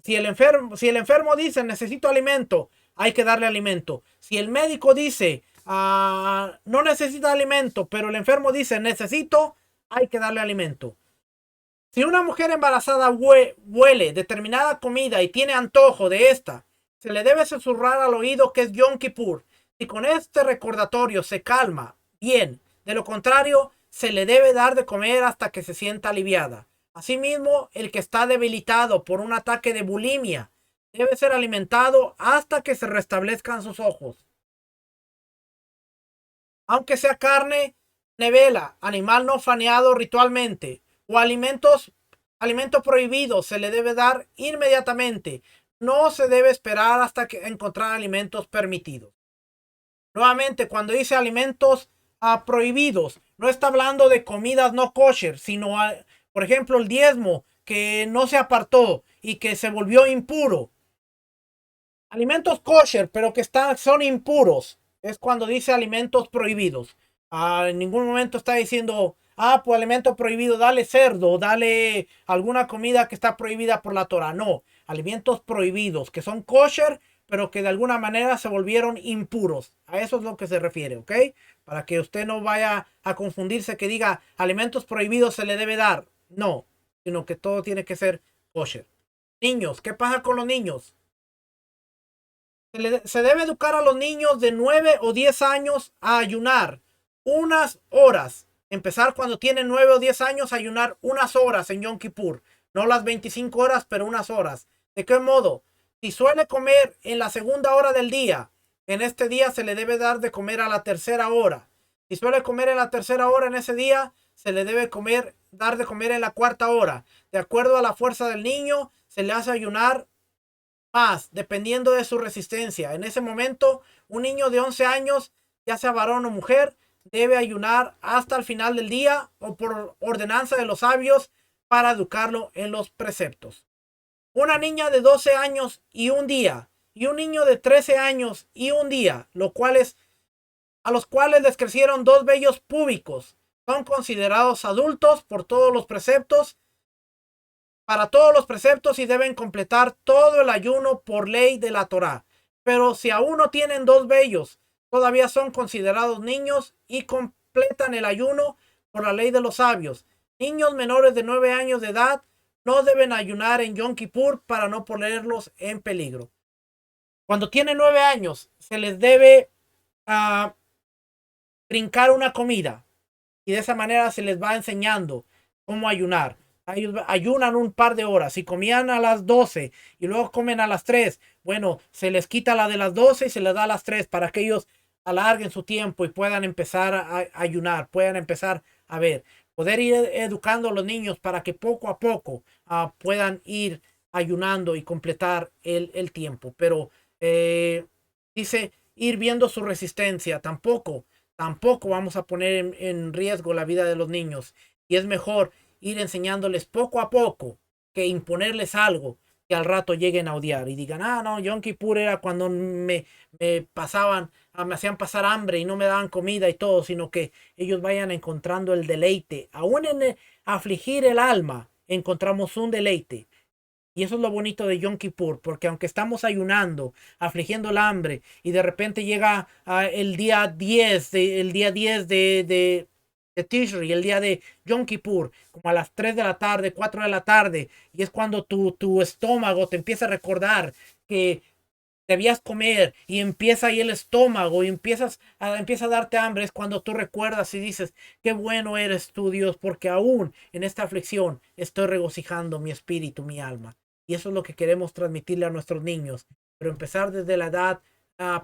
si el enfermo dice necesito alimento, hay que darle alimento. Si el médico dice no necesita alimento, pero el enfermo dice necesito, hay que darle alimento. Si una mujer embarazada huele determinada comida y tiene antojo de esta, se le debe susurrar al oído que es Yom Kippur. Si con este recordatorio se calma, bien. De lo contrario, se le debe dar de comer hasta que se sienta aliviada. Asimismo, el que está debilitado por un ataque de bulimia debe ser alimentado hasta que se restablezcan sus ojos. Aunque sea carne, nevela, animal no faneado ritualmente o alimento prohibido, se le debe dar inmediatamente. No se debe esperar hasta que encontrar alimentos permitidos. Nuevamente, cuando dice alimentos prohibidos, no está hablando de comidas no kosher, sino, por ejemplo, el diezmo que no se apartó y que se volvió impuro. Alimentos kosher, pero que son impuros. Es cuando dice alimentos prohibidos. En ningún momento está diciendo, pues alimento prohibido, dale cerdo, dale alguna comida que está prohibida por la Torah. No, alimentos prohibidos, que son kosher, pero que de alguna manera se volvieron impuros. A eso es lo que se refiere, ¿ok? Para que usted no vaya a confundirse que diga alimentos prohibidos se le debe dar. No, sino que todo tiene que ser kosher. Niños, ¿qué pasa con los niños? Se debe educar a los niños de 9 o 10 años a ayunar unas horas. Empezar cuando tienen 9 o 10 años a ayunar unas horas en Yom Kippur. No las 25 horas, pero unas horas. ¿De qué modo? Si suele comer en la segunda hora del día, en este día se le debe dar de comer a la tercera hora. Si suele comer en la tercera hora en ese día, se le debe dar de comer en la cuarta hora. De acuerdo a la fuerza del niño, se le hace ayunar más, dependiendo de su resistencia. En ese momento, un niño de 11 años, ya sea varón o mujer, debe ayunar hasta el final del día o por ordenanza de los sabios para educarlo en los preceptos. Una niña de 12 años y un día y un niño de 13 años y un día, a los cuales les crecieron dos vellos púbicos, son considerados adultos para todos los preceptos y deben completar todo el ayuno por ley de la Torá. Pero si aún no tienen dos vellos, todavía son considerados niños y completan el ayuno por la ley de los sabios. Niños menores de 9 años de edad no deben ayunar en Yom Kippur para no ponerlos en peligro. Cuando tienen 9 años, se les debe brincar una comida y de esa manera se les va enseñando cómo ayunar. Ellos ayunan un par de horas. Si comían a las 12 y luego comen a las 3, bueno, se les quita la de las 12 y se les da a las 3 para que ellos alarguen su tiempo y puedan empezar a ayunar, puedan empezar a ver, poder ir educando a los niños para que poco a poco puedan ir ayunando y completar el tiempo. Pero dice ir viendo su resistencia. Tampoco vamos a poner en riesgo la vida de los niños. Y es mejor ir enseñándoles poco a poco que imponerles algo que al rato lleguen a odiar y digan, no, Yom Kippur era cuando me pasaban, me hacían pasar hambre y no me daban comida y todo, sino que ellos vayan encontrando el deleite. Aún en afligir el alma, encontramos un deleite. Y eso es lo bonito de Yom Kippur, porque aunque estamos ayunando, afligiendo el hambre, y de repente llega el día 10, de Tishri, el día de Yom Kippur, como a las 3 de la tarde, 4 de la tarde, y es cuando tu estómago te empieza a recordar que debías comer y empieza ahí el estómago y empieza a darte hambre, es cuando tú recuerdas y dices, qué bueno eres tú, Dios, porque aún en esta aflicción estoy regocijando mi espíritu, mi alma. Y eso es lo que queremos transmitirle a nuestros niños, pero empezar desde la edad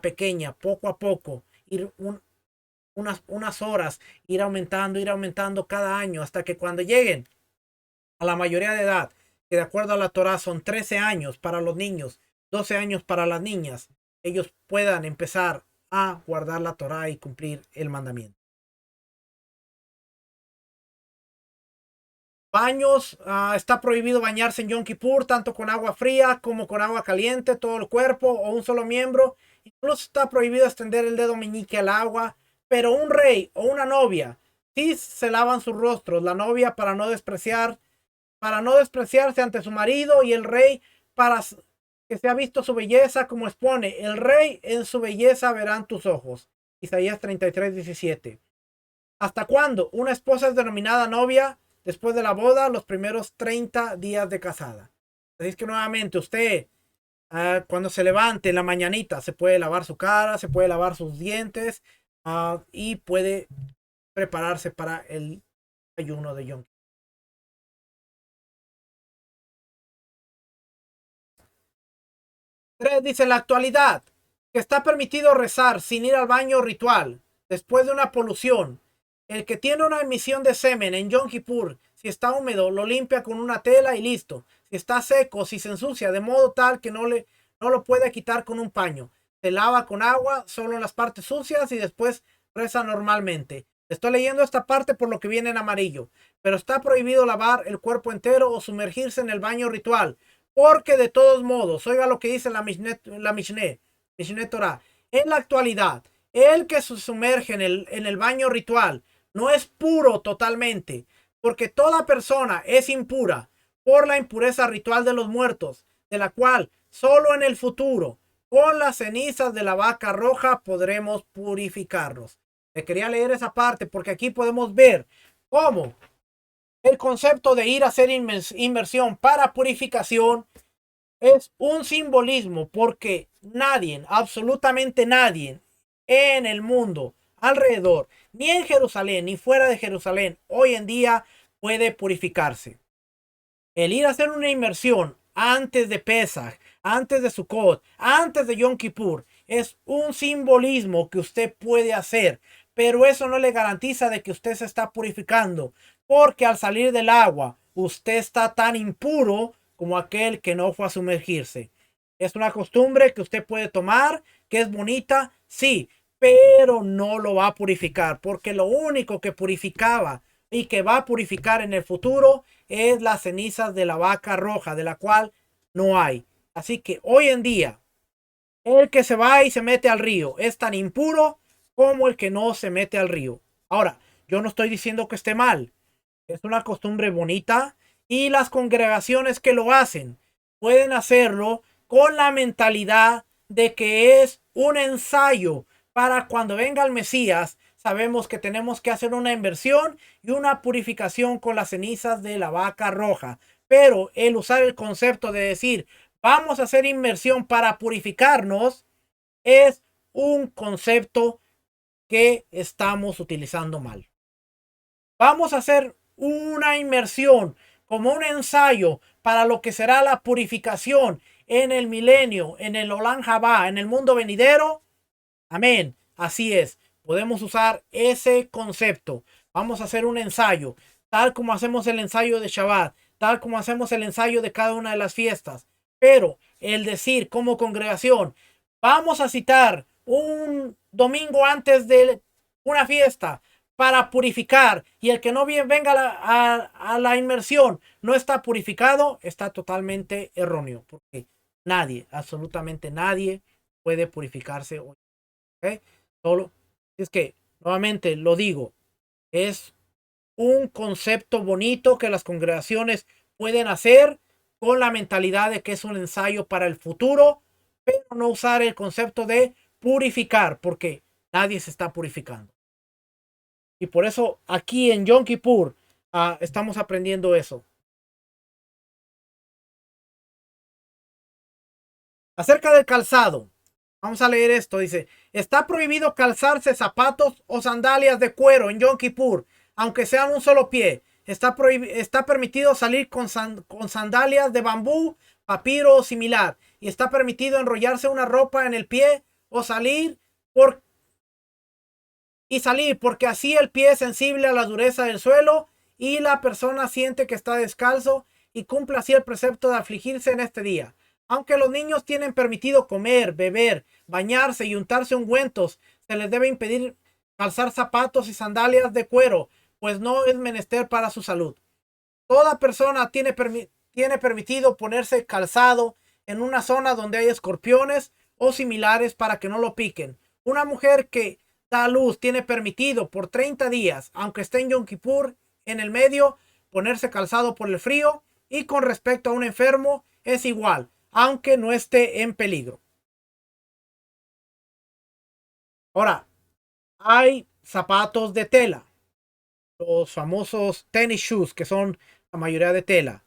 pequeña, poco a poco, ir unas horas, ir aumentando cada año hasta que cuando lleguen a la mayoría de edad, que de acuerdo a la Torá son 13 años para los niños, 12 años para las niñas, ellos puedan empezar a guardar la Torá y cumplir el mandamiento. Baños, está prohibido bañarse en Yom Kippur, tanto con agua fría como con agua caliente, todo el cuerpo o un solo miembro. Incluso está prohibido extender el dedo meñique al agua, pero un rey o una novia sí se lavan sus rostros, la novia para no despreciarse ante su marido y el rey para que se ha visto su belleza, como expone, el rey en su belleza verán tus ojos. Isaías 33:17. ¿Hasta cuándo? Una esposa es denominada novia después de la boda, los primeros 30 días de casada. Así es que nuevamente usted, cuando se levante en la mañanita, se puede lavar su cara, se puede lavar sus dientes y puede prepararse para el ayuno de Yom. Tres dice en la actualidad que está permitido rezar sin ir al baño ritual después de una polución. El que tiene una emisión de semen en Yom Kippur, si está húmedo, lo limpia con una tela y listo. Si está seco, si se ensucia de modo tal que no lo puede quitar con un paño. Se lava con agua, solo las partes sucias y después reza normalmente. Estoy leyendo esta parte por lo que viene en amarillo. Pero está prohibido lavar el cuerpo entero o sumergirse en el baño ritual. Porque de todos modos, oiga lo que dice Mishneh Torah. En la actualidad, el que se sumerge en el baño ritual no es puro totalmente, porque toda persona es impura por la impureza ritual de los muertos, de la cual solo en el futuro, con las cenizas de la vaca roja, podremos purificarnos. Le quería leer esa parte porque aquí podemos ver cómo el concepto de ir a hacer inmersión para purificación es un simbolismo porque nadie, absolutamente nadie en el mundo, alrededor, ni en Jerusalén, ni fuera de Jerusalén, hoy en día puede purificarse. El ir a hacer una inmersión antes de Pesach, antes de Sukkot, antes de Yom Kippur, es un simbolismo que usted puede hacer, pero eso no le garantiza de que usted se está purificando, porque al salir del agua, usted está tan impuro como aquel que no fue a sumergirse. Es una costumbre que usted puede tomar, que es bonita, sí, pero no lo va a purificar, porque lo único que purificaba y que va a purificar en el futuro es las cenizas de la vaca roja, de la cual no hay. Así que hoy en día, el que se va y se mete al río es tan impuro como el que no se mete al río. Ahora, yo no estoy diciendo que esté mal. Es una costumbre bonita y las congregaciones que lo hacen pueden hacerlo con la mentalidad de que es un ensayo para cuando venga el Mesías sabemos que tenemos que hacer una inversión y una purificación con las cenizas de la vaca roja. Pero el usar el concepto de decir, vamos a hacer inmersión para purificarnos, es un concepto que estamos utilizando mal. Vamos a hacer una inmersión como un ensayo para lo que será la purificación en el milenio, en el Olam Jabá, en el mundo venidero. Amén. Así es. Podemos usar ese concepto. Vamos a hacer un ensayo, tal como hacemos el ensayo de Shabbat, tal como hacemos el ensayo de cada una de las fiestas. Pero el decir como congregación, vamos a citar un domingo antes de una fiesta para purificar, y el que no venga a la inmersión no está purificado, está totalmente erróneo, porque nadie, absolutamente nadie puede purificarse hoy. ¿Okay? Solo es que, nuevamente lo digo, es un concepto bonito que las congregaciones pueden hacer con la mentalidad de que es un ensayo para el futuro, pero no usar el concepto de purificar, porque nadie se está purificando. Y por eso aquí en Yom Kippur estamos aprendiendo eso. Acerca del calzado. Vamos a leer esto. Dice, está prohibido calzarse zapatos o sandalias de cuero en Yom Kippur, aunque sean un solo pie. Está permitido salir con sandalias de bambú, papiro o similar. Y está permitido enrollarse una ropa en el pie o salir porque así el pie es sensible a la dureza del suelo y la persona siente que está descalzo y cumple así el precepto de afligirse en este día. Aunque los niños tienen permitido comer, beber, bañarse y untarse ungüentos, se les debe impedir calzar zapatos y sandalias de cuero, pues no es menester para su salud. Toda persona tiene permitido ponerse calzado en una zona donde hay escorpiones o similares para que no lo piquen. Una mujer que da luz tiene permitido por 30 días, aunque esté en Yom Kippur en el medio, ponerse calzado por el frío, y con respecto a un enfermo es igual, aunque no esté en peligro. Ahora, hay zapatos de tela, los famosos tennis shoes, que son la mayoría de tela.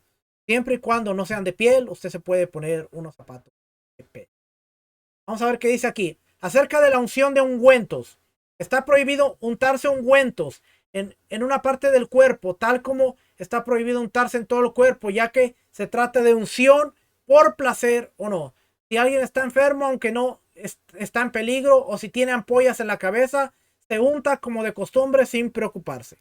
Siempre y cuando no sean de piel, usted se puede poner unos zapatos de piel. Vamos a ver qué dice aquí. Acerca de la unción de ungüentos. Está prohibido untarse ungüentos en una parte del cuerpo, tal como está prohibido untarse en todo el cuerpo, ya que se trata de unción por placer o no. Si alguien está enfermo, aunque no está en peligro, o si tiene ampollas en la cabeza, se unta como de costumbre sin preocuparse.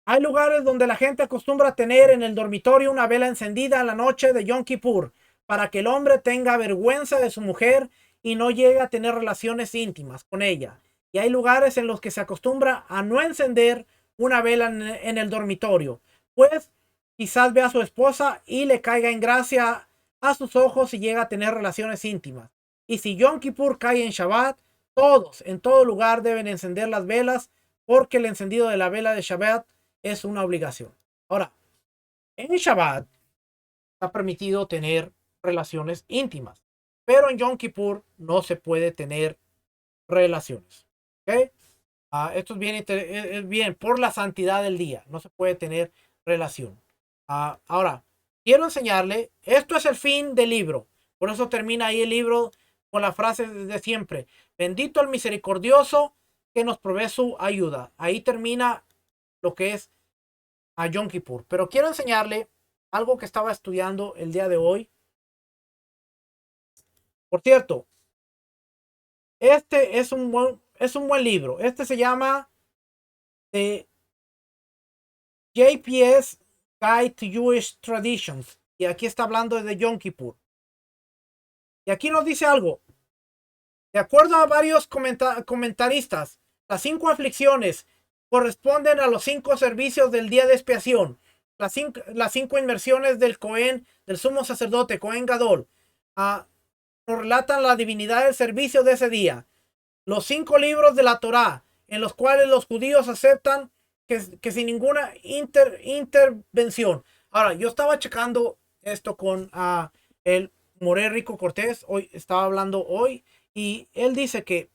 Hay lugares donde la gente acostumbra tener en el dormitorio una vela encendida en la noche de Yom Kippur, para que el hombre tenga vergüenza de su mujer y no llegue a tener relaciones íntimas con ella. Y hay lugares en los que se acostumbra a no encender una vela en el dormitorio, pues quizás vea a su esposa y le caiga en gracia a sus ojos y llega a tener relaciones íntimas. Y si Yom Kippur cae en Shabbat, todos en todo lugar deben encender las velas, porque el encendido de la vela de Shabbat es una obligación. Ahora, en Shabbat está permitido tener relaciones íntimas, pero en Yom Kippur no se puede tener relaciones. ¿Okay? Esto es bien por la santidad del día. No se puede tener relación. Ahora, quiero enseñarle, esto es el fin del libro. Por eso termina ahí el libro con la frase de siempre. Bendito el misericordioso que nos provee su ayuda. Ahí termina lo que es a Yom Kippur. Pero quiero enseñarle algo que estaba estudiando el día de hoy. Por cierto, este es un buen libro. Este se llama JPS Guide to Jewish Traditions. Y aquí está hablando de Yom Kippur. Y aquí nos dice algo. De acuerdo a varios comentaristas, las 5 aflicciones corresponden a los 5 servicios del día de expiación. Las 5 inmersiones del Cohen, del sumo sacerdote, Cohen Gadol. Nos relatan la divinidad del servicio de ese día. Los 5 libros de la Torá, en los cuales los judíos aceptan que sin ninguna intervención. Ahora, yo estaba checando esto con el Moré Rico Cortés, hoy estaba hablando hoy, y él dice que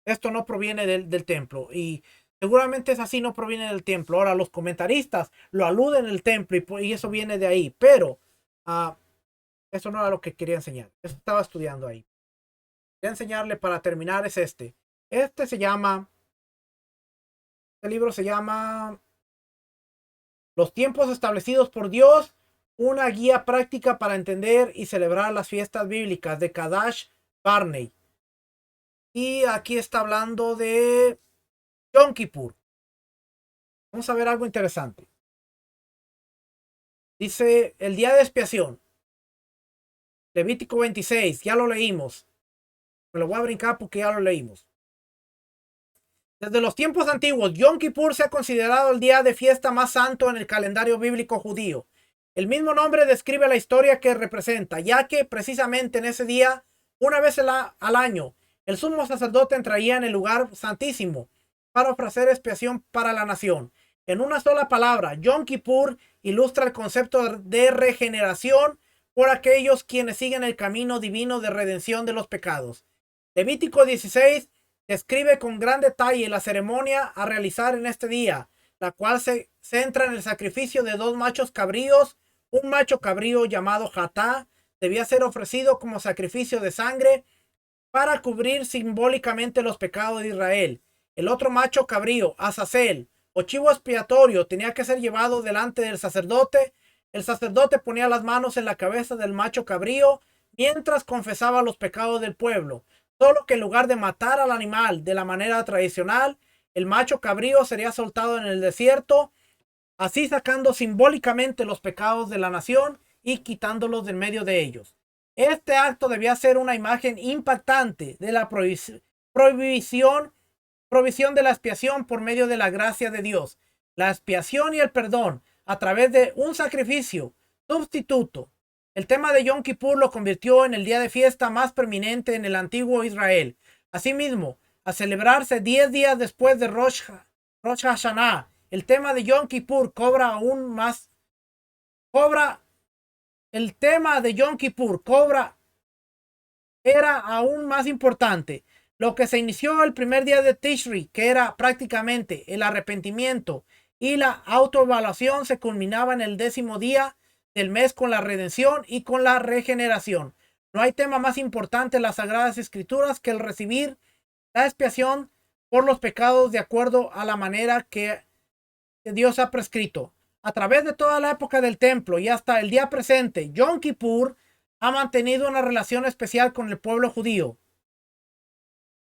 esto no proviene del templo. Y seguramente es así, no proviene del templo. Ahora, los comentaristas lo aluden en el templo y eso viene de ahí. Pero eso no era lo que quería enseñar. Eso estaba estudiando ahí. Quería enseñarle para terminar es este. Este se llama, este libro se llama Los tiempos establecidos por Dios, una guía práctica para entender y celebrar las fiestas bíblicas de Kadash Barney. Y aquí está hablando de Yom Kippur. Vamos a ver algo interesante. Dice el día de expiación. Levítico 26, ya lo leímos. Me lo voy a brincar porque ya lo leímos. Desde los tiempos antiguos, Yom Kippur se ha considerado el día de fiesta más santo en el calendario bíblico judío. El mismo nombre describe la historia que representa, ya que precisamente en ese día, una vez al año, el sumo sacerdote entraría en el lugar santísimo para ofrecer expiación para la nación. En una sola palabra, Yom Kippur ilustra el concepto de regeneración por aquellos quienes siguen el camino divino de redención de los pecados. Levítico 16 describe con gran detalle la ceremonia a realizar en este día, la cual se centra en el sacrificio de dos machos cabríos. Un macho cabrío llamado Hatá debía ser ofrecido como sacrificio de sangre para cubrir simbólicamente los pecados de Israel. El otro macho cabrío, Azazel, o chivo expiatorio, tenía que ser llevado delante del sacerdote. El sacerdote ponía las manos en la cabeza del macho cabrío mientras confesaba los pecados del pueblo. Solo que en lugar de matar al animal de la manera tradicional, el macho cabrío sería soltado en el desierto, así sacando simbólicamente los pecados de la nación y quitándolos del medio de ellos. Este acto debía ser una imagen impactante de la provisión de la expiación por medio de la gracia de Dios. La expiación y el perdón a través de un sacrificio sustituto. El tema de Yom Kippur lo convirtió en el día de fiesta más preeminente en el antiguo Israel. Asimismo, a celebrarse 10 días después de Rosh Hashanah, el tema de Yom Kippur era aún más importante. Lo que se inició el primer día de Tishri, que era prácticamente el arrepentimiento y la autoevaluación, se culminaba en el 10º día del mes con la redención y con la regeneración. No hay tema más importante en las Sagradas Escrituras que el recibir la expiación por los pecados de acuerdo a la manera que Dios ha prescrito. A través de toda la época del templo y hasta el día presente, Yom Kippur ha mantenido una relación especial con el pueblo judío.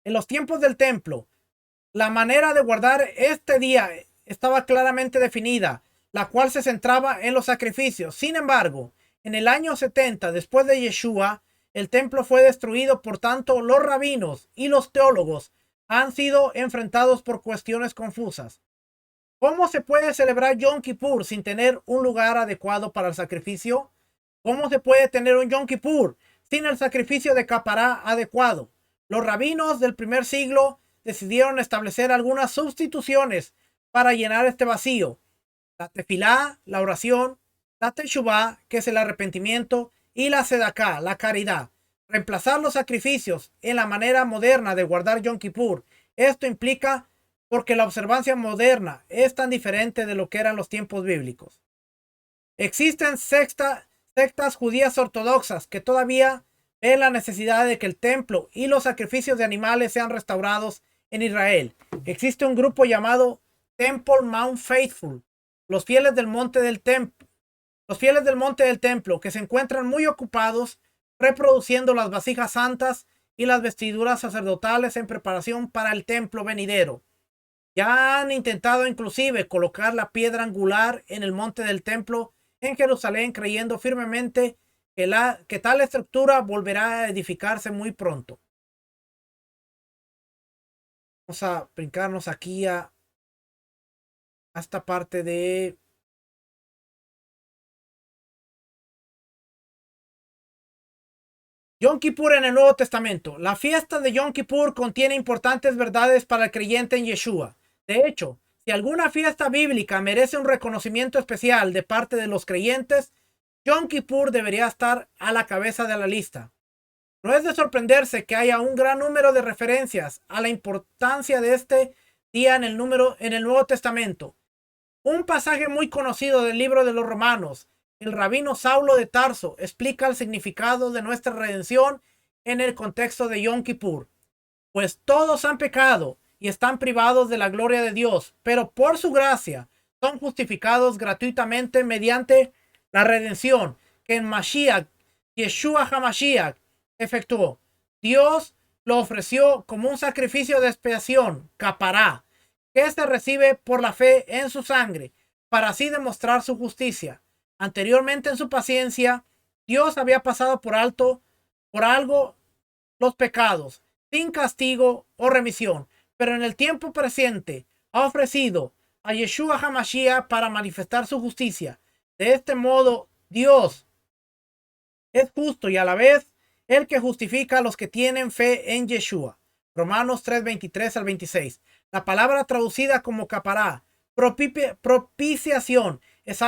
En los tiempos del templo, la manera de guardar este día estaba claramente definida, la cual se centraba en los sacrificios. Sin embargo, en el año 70 después de Yeshua, el templo fue destruido. Por tanto, los rabinos y los teólogos han sido enfrentados por cuestiones confusas. ¿Cómo se puede celebrar Yom Kippur sin tener un lugar adecuado para el sacrificio? ¿Cómo se puede tener un Yom Kippur sin el sacrificio de capará adecuado? Los rabinos del primer siglo decidieron establecer algunas sustituciones para llenar este vacío. La tefilá, la oración, la teshuvá, que es el arrepentimiento, y la sedaká, la caridad. Reemplazar los sacrificios en la manera moderna de guardar Yom Kippur. Esto implica porque la observancia moderna es tan diferente de lo que eran los tiempos bíblicos. Existen sectas judías ortodoxas que todavía ven la necesidad de que el templo y los sacrificios de animales sean restaurados en Israel. Existe un grupo llamado Temple Mount Faithful, los fieles del monte del templo, que se encuentran muy ocupados reproduciendo las vasijas santas y las vestiduras sacerdotales en preparación para el templo venidero. Ya han intentado inclusive colocar la piedra angular en el monte del templo en Jerusalén, creyendo firmemente que tal estructura volverá a edificarse muy pronto. Vamos a brincarnos aquí a esta parte de Yom Kippur en el Nuevo Testamento. La fiesta de Yom Kippur contiene importantes verdades para el creyente en Yeshua. De hecho, si alguna fiesta bíblica merece un reconocimiento especial de parte de los creyentes, Yom Kippur debería estar a la cabeza de la lista. No es de sorprenderse que haya un gran número de referencias a la importancia de este día en el Nuevo Testamento. Un pasaje muy conocido del libro de los Romanos, el rabino Saulo de Tarso explica el significado de nuestra redención en el contexto de Yom Kippur. Pues todos han pecado y están privados de la gloria de Dios, pero por su gracia son justificados gratuitamente mediante la redención que en Mashiach, Yeshua HaMashiach, efectuó. Dios lo ofreció como un sacrificio de expiación, capará, que se recibe por la fe en su sangre, para así demostrar su justicia. Anteriormente en su paciencia, Dios había pasado por algo los pecados, sin castigo o remisión, pero en el tiempo presente ha ofrecido a Yeshua HaMashiach para manifestar su justicia. De este modo, Dios es justo y a la vez el que justifica a los que tienen fe en Yeshua. Romanos 3:23 al 26. La palabra traducida como capará, propiciación, es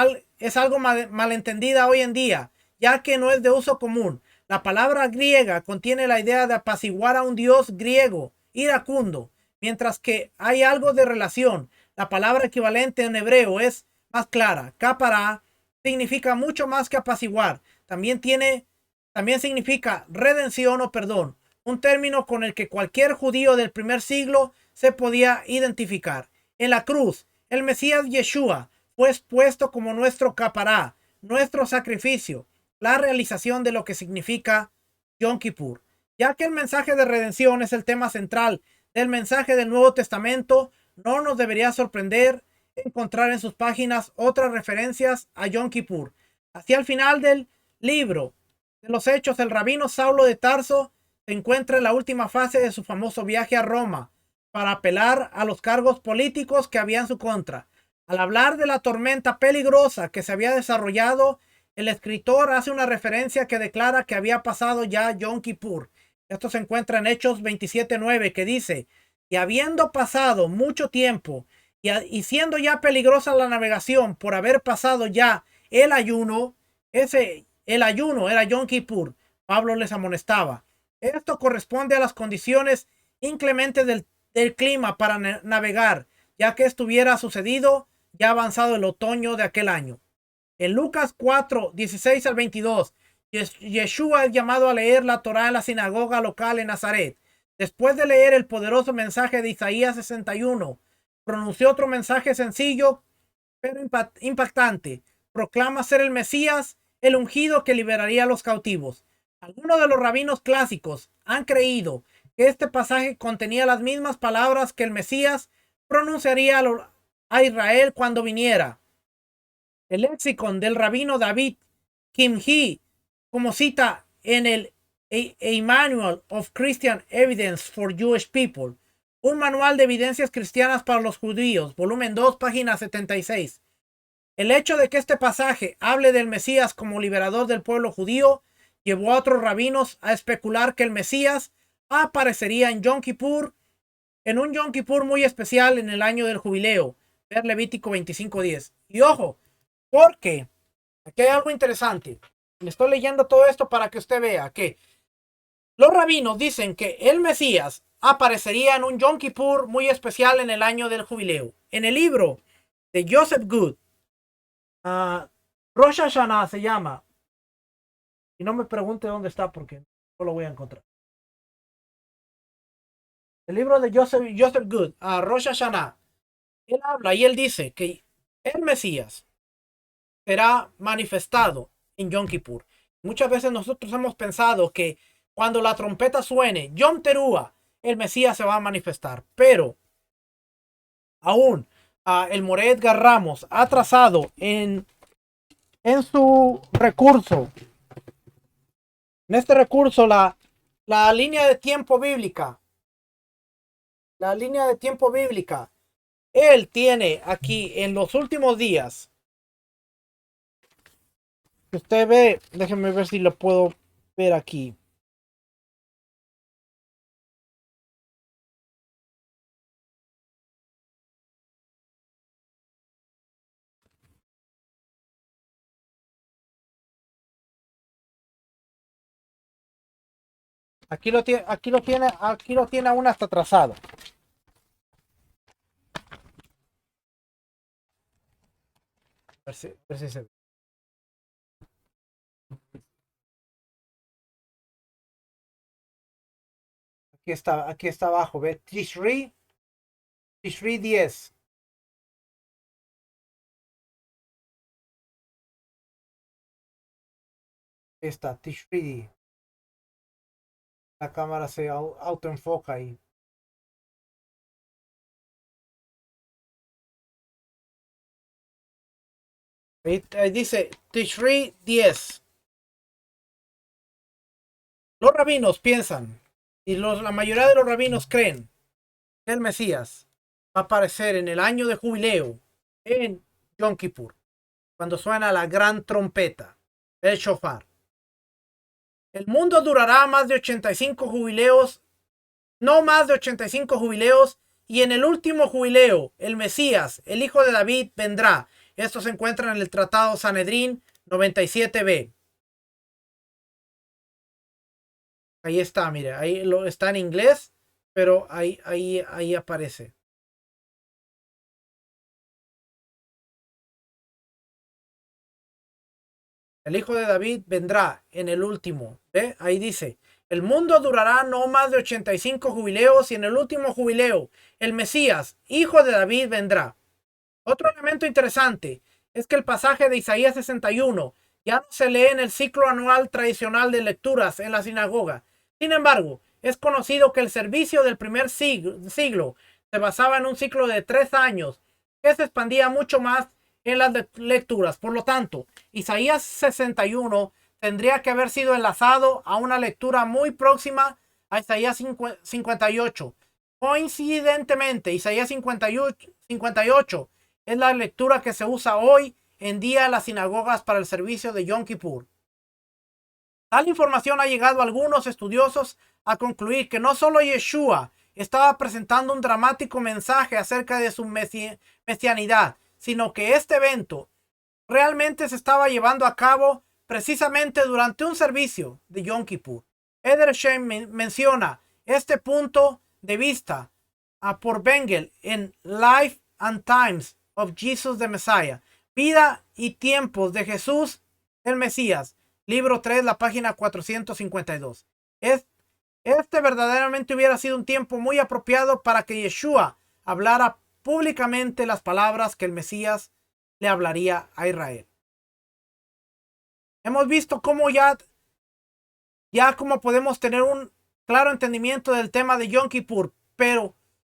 algo malentendida hoy en día, ya que no es de uso común. La palabra griega contiene la idea de apaciguar a un dios griego, iracundo, mientras que hay algo de relación. La palabra equivalente en hebreo es más clara. Capará significa mucho más que apaciguar. También significa redención o perdón, un término con el que cualquier judío del primer siglo se podía identificar. En la cruz, el Mesías Yeshua fue expuesto como nuestro capará, nuestro sacrificio, la realización de lo que significa Yom Kippur. Ya que el mensaje de redención es el tema central del mensaje del Nuevo Testamento, no nos debería sorprender encontrar en sus páginas otras referencias a Yom Kippur. Hacia el final del libro de los Hechos, el rabino Saulo de Tarso se encuentra en la última fase de su famoso viaje a Roma para apelar a los cargos políticos que había en su contra. Al hablar de la tormenta peligrosa que se había desarrollado, el escritor hace una referencia que declara que había pasado ya Yom Kippur. Esto se encuentra en Hechos 27:9, que dice: y habiendo pasado mucho tiempo y siendo ya peligrosa la navegación por haber pasado ya el ayuno, el ayuno era Yom Kippur, Pablo les amonestaba. Esto corresponde a las condiciones inclementes del clima para navegar, ya que estuviera sucedido ya avanzado el otoño de aquel año. En Lucas 4:16 al 22, Yeshua es llamado a leer la Torá en la sinagoga local en Nazaret. Después de leer el poderoso mensaje de Isaías 61, pronunció otro mensaje sencillo pero impactante. Proclama ser el Mesías, el ungido que liberaría a los cautivos. Algunos de los rabinos clásicos han creído que este pasaje contenía las mismas palabras que el Mesías pronunciaría a Israel cuando viniera. El léxico del rabino David Kimhi, como cita en el A Manual of Christian Evidence for Jewish People, un manual de evidencias cristianas para los judíos, volumen 2, página 76. El hecho de que este pasaje hable del Mesías como liberador del pueblo judío llevó a otros rabinos a especular que el Mesías aparecería en Yom Kippur, en un Yom Kippur muy especial en el año del jubileo. Ver Levítico 25:10. Y ojo, porque aquí hay algo interesante. Le estoy leyendo todo esto para que usted vea que los rabinos dicen que el Mesías aparecería en un Yom Kippur muy especial en el año del jubileo. En el libro de Joseph Good, Rosh Hashanah se llama. Y no me pregunte dónde está porque no lo voy a encontrar. El libro de Joseph Good, Rosh Hashanah. Él habla y él dice que el Mesías será manifestado en Yom Kippur. Muchas veces nosotros hemos pensado que cuando la trompeta suene, Yom Teruah, el Mesías se va a manifestar. Pero aún el Moré Edgar Ramos ha trazado en su recurso, en este recurso, la línea de tiempo bíblica. La línea de tiempo bíblica. Él tiene aquí en los últimos días. Usted ve, déjeme ver si lo puedo ver aquí. Aquí lo tiene aún hasta trazado. A ver si se ve. Aquí está abajo, ¿ve? Tishri 10. Está, Tishri. La cámara se autoenfoca ahí. Ahí dice Tishri 10. Los rabinos piensan, y la mayoría de los rabinos creen que el Mesías va a aparecer en el año de jubileo en Yom Kippur, cuando suena la gran trompeta, el shofar. El mundo durará más de 85 jubileos, no más de 85 jubileos, y en el último jubileo, el Mesías, el hijo de David, vendrá. Esto se encuentra en el Tratado Sanedrín 97b. Ahí está, mire, ahí está en inglés, pero ahí aparece. El hijo de David vendrá en el último. ¿Ve? Ahí dice, el mundo durará no más de 85 jubileos y en el último jubileo, el Mesías, hijo de David, vendrá. Otro elemento interesante es que el pasaje de Isaías 61 ya no se lee en el ciclo anual tradicional de lecturas en la sinagoga. Sin embargo, es conocido que el servicio del primer siglo se basaba en un ciclo de 3 años que se expandía mucho más en las lecturas. Por lo tanto, Isaías 61 tendría que haber sido enlazado a una lectura muy próxima a Isaías 58. Coincidentemente, Isaías 58 es la lectura que se usa hoy en día en las sinagogas para el servicio de Yom Kippur. Tal información ha llegado a algunos estudiosos a concluir que no solo Yeshua estaba presentando un dramático mensaje acerca de su mesianidad, sino que este evento realmente se estaba llevando a cabo precisamente durante un servicio de Yom Kippur. Edersheim menciona este punto de vista por Bengel en Life and Times of Jesus the Messiah, Vida y Tiempos de Jesús el Mesías, libro 3, la página 452. Este verdaderamente hubiera sido un tiempo muy apropiado para que Yeshua hablara públicamente las palabras que el Mesías le hablaría a Israel. Hemos visto cómo ya cómo podemos tener un claro entendimiento del tema de Yom Kippur, pero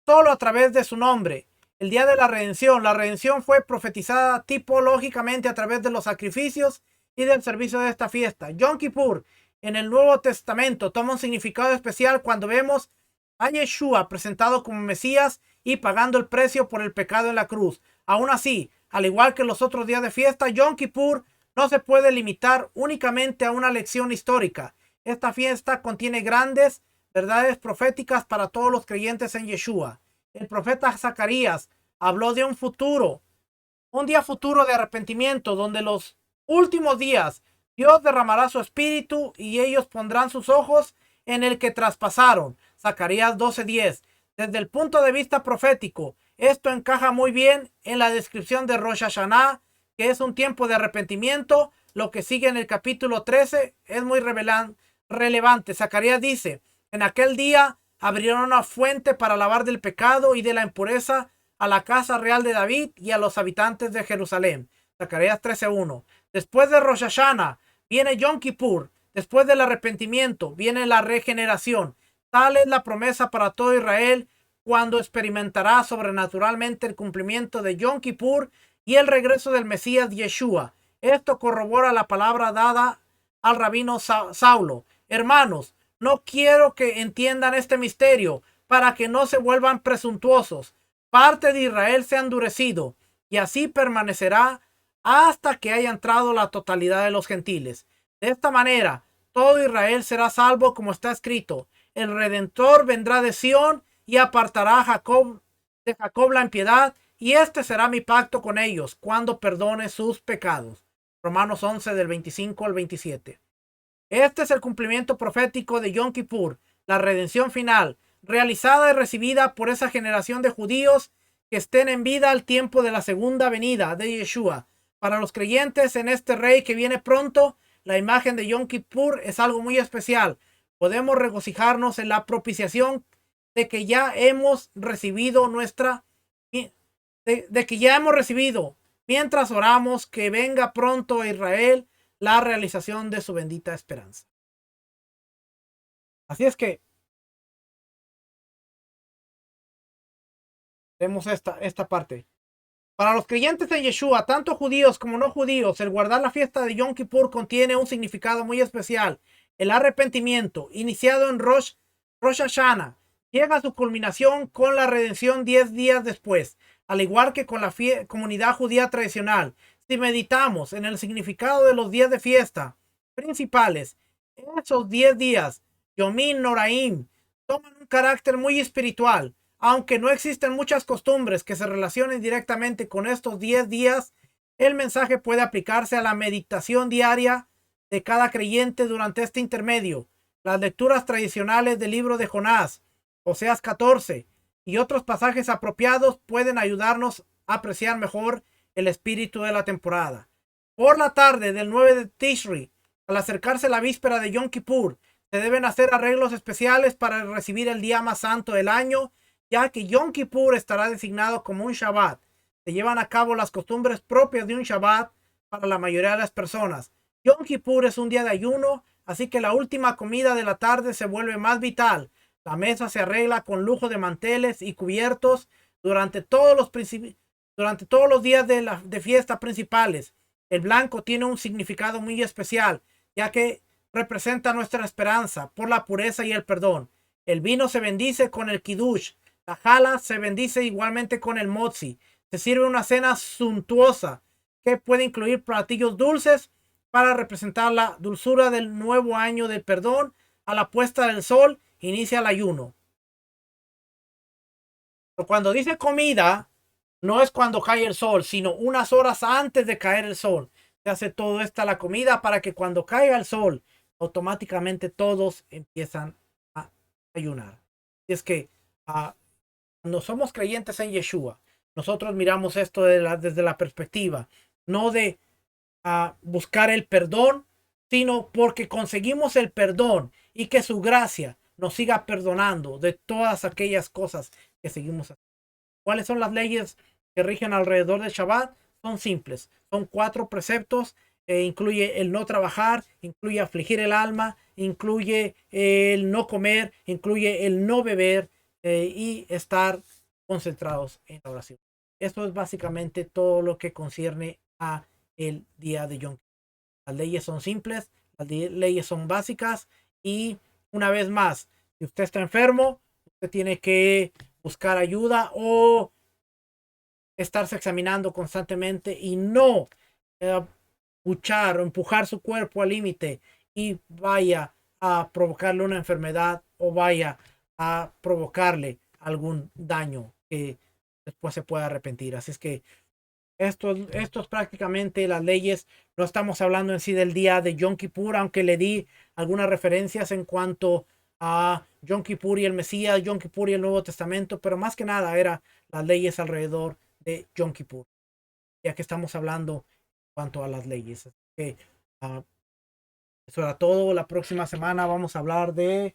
solo a través de su nombre. El día de la redención. La redención fue profetizada tipológicamente a través de los sacrificios y del servicio de esta fiesta. Yom Kippur en el Nuevo Testamento toma un significado especial cuando vemos a Yeshua presentado como Mesías y pagando el precio por el pecado en la cruz. Aún así, al igual que los otros días de fiesta, Yom Kippur no se puede limitar únicamente a una lección histórica. Esta fiesta contiene grandes verdades proféticas para todos los creyentes en Yeshua. El profeta Zacarías habló de un día futuro de arrepentimiento, donde los últimos días Dios derramará su espíritu y ellos pondrán sus ojos en el que traspasaron. Zacarías 12:10. Desde el punto de vista profético, esto encaja muy bien en la descripción de Rosh Hashanah, que es un tiempo de arrepentimiento. Lo que sigue en el capítulo 13 es muy relevante. Zacarías dice, en aquel día abrieron una fuente para lavar del pecado y de la impureza a la casa real de David y a los habitantes de Jerusalén. Zacarías 13:1. Después de Rosh Hashanah viene Yom Kippur. Después del arrepentimiento viene la regeneración. Tal es la promesa para todo Israel cuando experimentará sobrenaturalmente el cumplimiento de Yom Kippur y el regreso del Mesías Yeshua. Esto corrobora la palabra dada al rabino Saulo. Hermanos, no quiero que entiendan este misterio para que no se vuelvan presuntuosos. Parte de Israel se ha endurecido y así permanecerá hasta que haya entrado la totalidad de los gentiles. De esta manera, todo Israel será salvo, como está escrito. El Redentor vendrá de Sión y apartará de Jacob la impiedad, y este será mi pacto con ellos cuando perdone sus pecados. Romanos 11 del 25 al 27. Este es el cumplimiento profético de Yom Kippur, la redención final, realizada y recibida por esa generación de judíos que estén en vida al tiempo de la segunda venida de Yeshua. Para los creyentes en este rey que viene pronto, la imagen de Yom Kippur es algo muy especial. Podemos regocijarnos en la propiciación de que ya hemos recibido mientras oramos que venga pronto a Israel la realización de su bendita esperanza. Así es que vemos esta parte. Para los creyentes en Yeshua, tanto judíos como no judíos, el guardar la fiesta de Yom Kippur contiene un significado muy especial. El arrepentimiento, iniciado en Rosh Hashanah, llega a su culminación con la redención 10 días después, al igual que con la comunidad judía tradicional. Si meditamos en el significado de los días de fiesta principales, esos 10 días, Yomim Noraim, toman un carácter muy espiritual. Aunque no existen muchas costumbres que se relacionen directamente con estos 10 días, el mensaje puede aplicarse a la meditación diaria de cada creyente durante este intermedio. Las lecturas tradicionales del libro de Jonás, Oseas 14 y otros pasajes apropiados pueden ayudarnos a apreciar mejor el espíritu de la temporada. Por la tarde del 9 de Tishri, al acercarse la víspera de Yom Kippur, se deben hacer arreglos especiales para recibir el día más santo del año, ya que Yom Kippur estará designado como un Shabbat. Se llevan a cabo las costumbres propias de un Shabbat para la mayoría de las personas. Yom Kippur es un día de ayuno, así que la última comida de la tarde se vuelve más vital. La mesa se arregla con lujo de manteles y cubiertos durante todos los días de fiesta principales. El blanco tiene un significado muy especial, ya que representa nuestra esperanza por la pureza y el perdón. El vino se bendice con el kiddush. La jala se bendice igualmente con el motzi. Se sirve una cena suntuosa que puede incluir platillos dulces para representar la dulzura del nuevo año del perdón. A la puesta del sol inicia el ayuno. Pero cuando dice comida, no es cuando cae el sol, sino unas horas antes de caer el sol. Se hace todo esta la comida para que cuando caiga el sol, automáticamente todos empiezan a ayunar. Y es que cuando somos creyentes en Yeshua, nosotros miramos esto desde la perspectiva, no de buscar el perdón, sino porque conseguimos el perdón y que su gracia nos siga perdonando de todas aquellas cosas que seguimos haciendo. ¿Cuáles son las leyes que rigen alrededor del Shabbat? Son simples, son 4 preceptos. Incluye el no trabajar, incluye afligir el alma, incluye el no comer, incluye el no beber, y estar concentrados en la oración. Esto es básicamente todo lo que concierne a el día de Yom Kippur. Las leyes son simples, las leyes son básicas y una vez más, si usted está enfermo, usted tiene que buscar ayuda o estarse examinando constantemente y no luchar o empujar su cuerpo al límite y vaya a provocarle una enfermedad o vaya a provocarle algún daño que después se pueda arrepentir. Así es que esto es prácticamente las leyes. No estamos hablando en sí del día de Yom Kippur, aunque le di algunas referencias en cuanto a Yom Kippur y el Mesías, Yom Kippur y el Nuevo Testamento, pero más que nada era las leyes alrededor de Yom Kippur, ya que estamos hablando en cuanto a las leyes. Así que eso era todo. La próxima semana vamos a hablar de...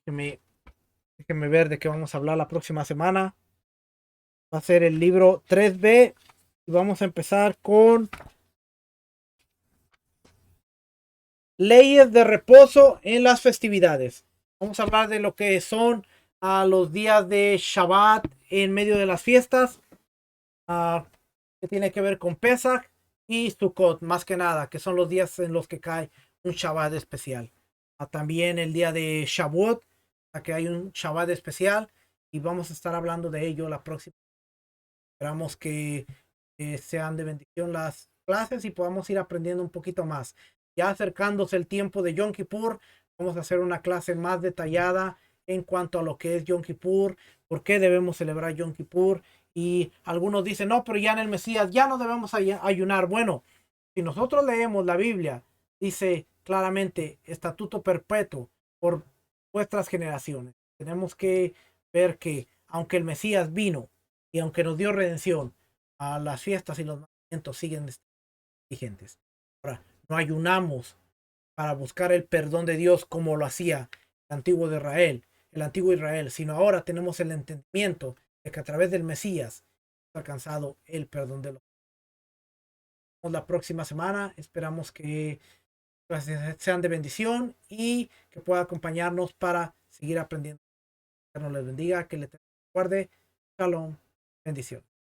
Déjenme ver de qué vamos a hablar la próxima semana. Va a ser el libro 3b y vamos a empezar con leyes de reposo en las festividades. Vamos a hablar de lo que son los días de Shabbat en medio de las fiestas, que tiene que ver con Pesach y Sukkot, más que nada, que son los días en los que cae un Shabbat especial. También el día de Shavuot, que hay un Shabbat especial, y vamos a estar hablando de ello la próxima. Esperamos que sean de bendición las clases y podamos ir aprendiendo un poquito más. Ya acercándose el tiempo de Yom Kippur, vamos a hacer una clase más detallada en cuanto a lo que es Yom Kippur, por qué debemos celebrar Yom Kippur. Y algunos dicen, no, pero ya en el Mesías ya no debemos ayunar. Bueno, Si nosotros leemos la Biblia, dice claramente estatuto perpetuo por vuestras generaciones. Tenemos que ver que aunque el Mesías vino y aunque nos dio redención, a las fiestas y los mandamientos siguen vigentes. Ahora, no ayunamos para buscar el perdón de Dios como lo hacía el antiguo Israel, sino ahora tenemos el entendimiento de que a través del Mesías ha alcanzado el perdón de los la próxima semana. Esperamos que sean de bendición y que pueda acompañarnos para seguir aprendiendo. Que nos les bendiga, que le guarde. Shalom. Bendición.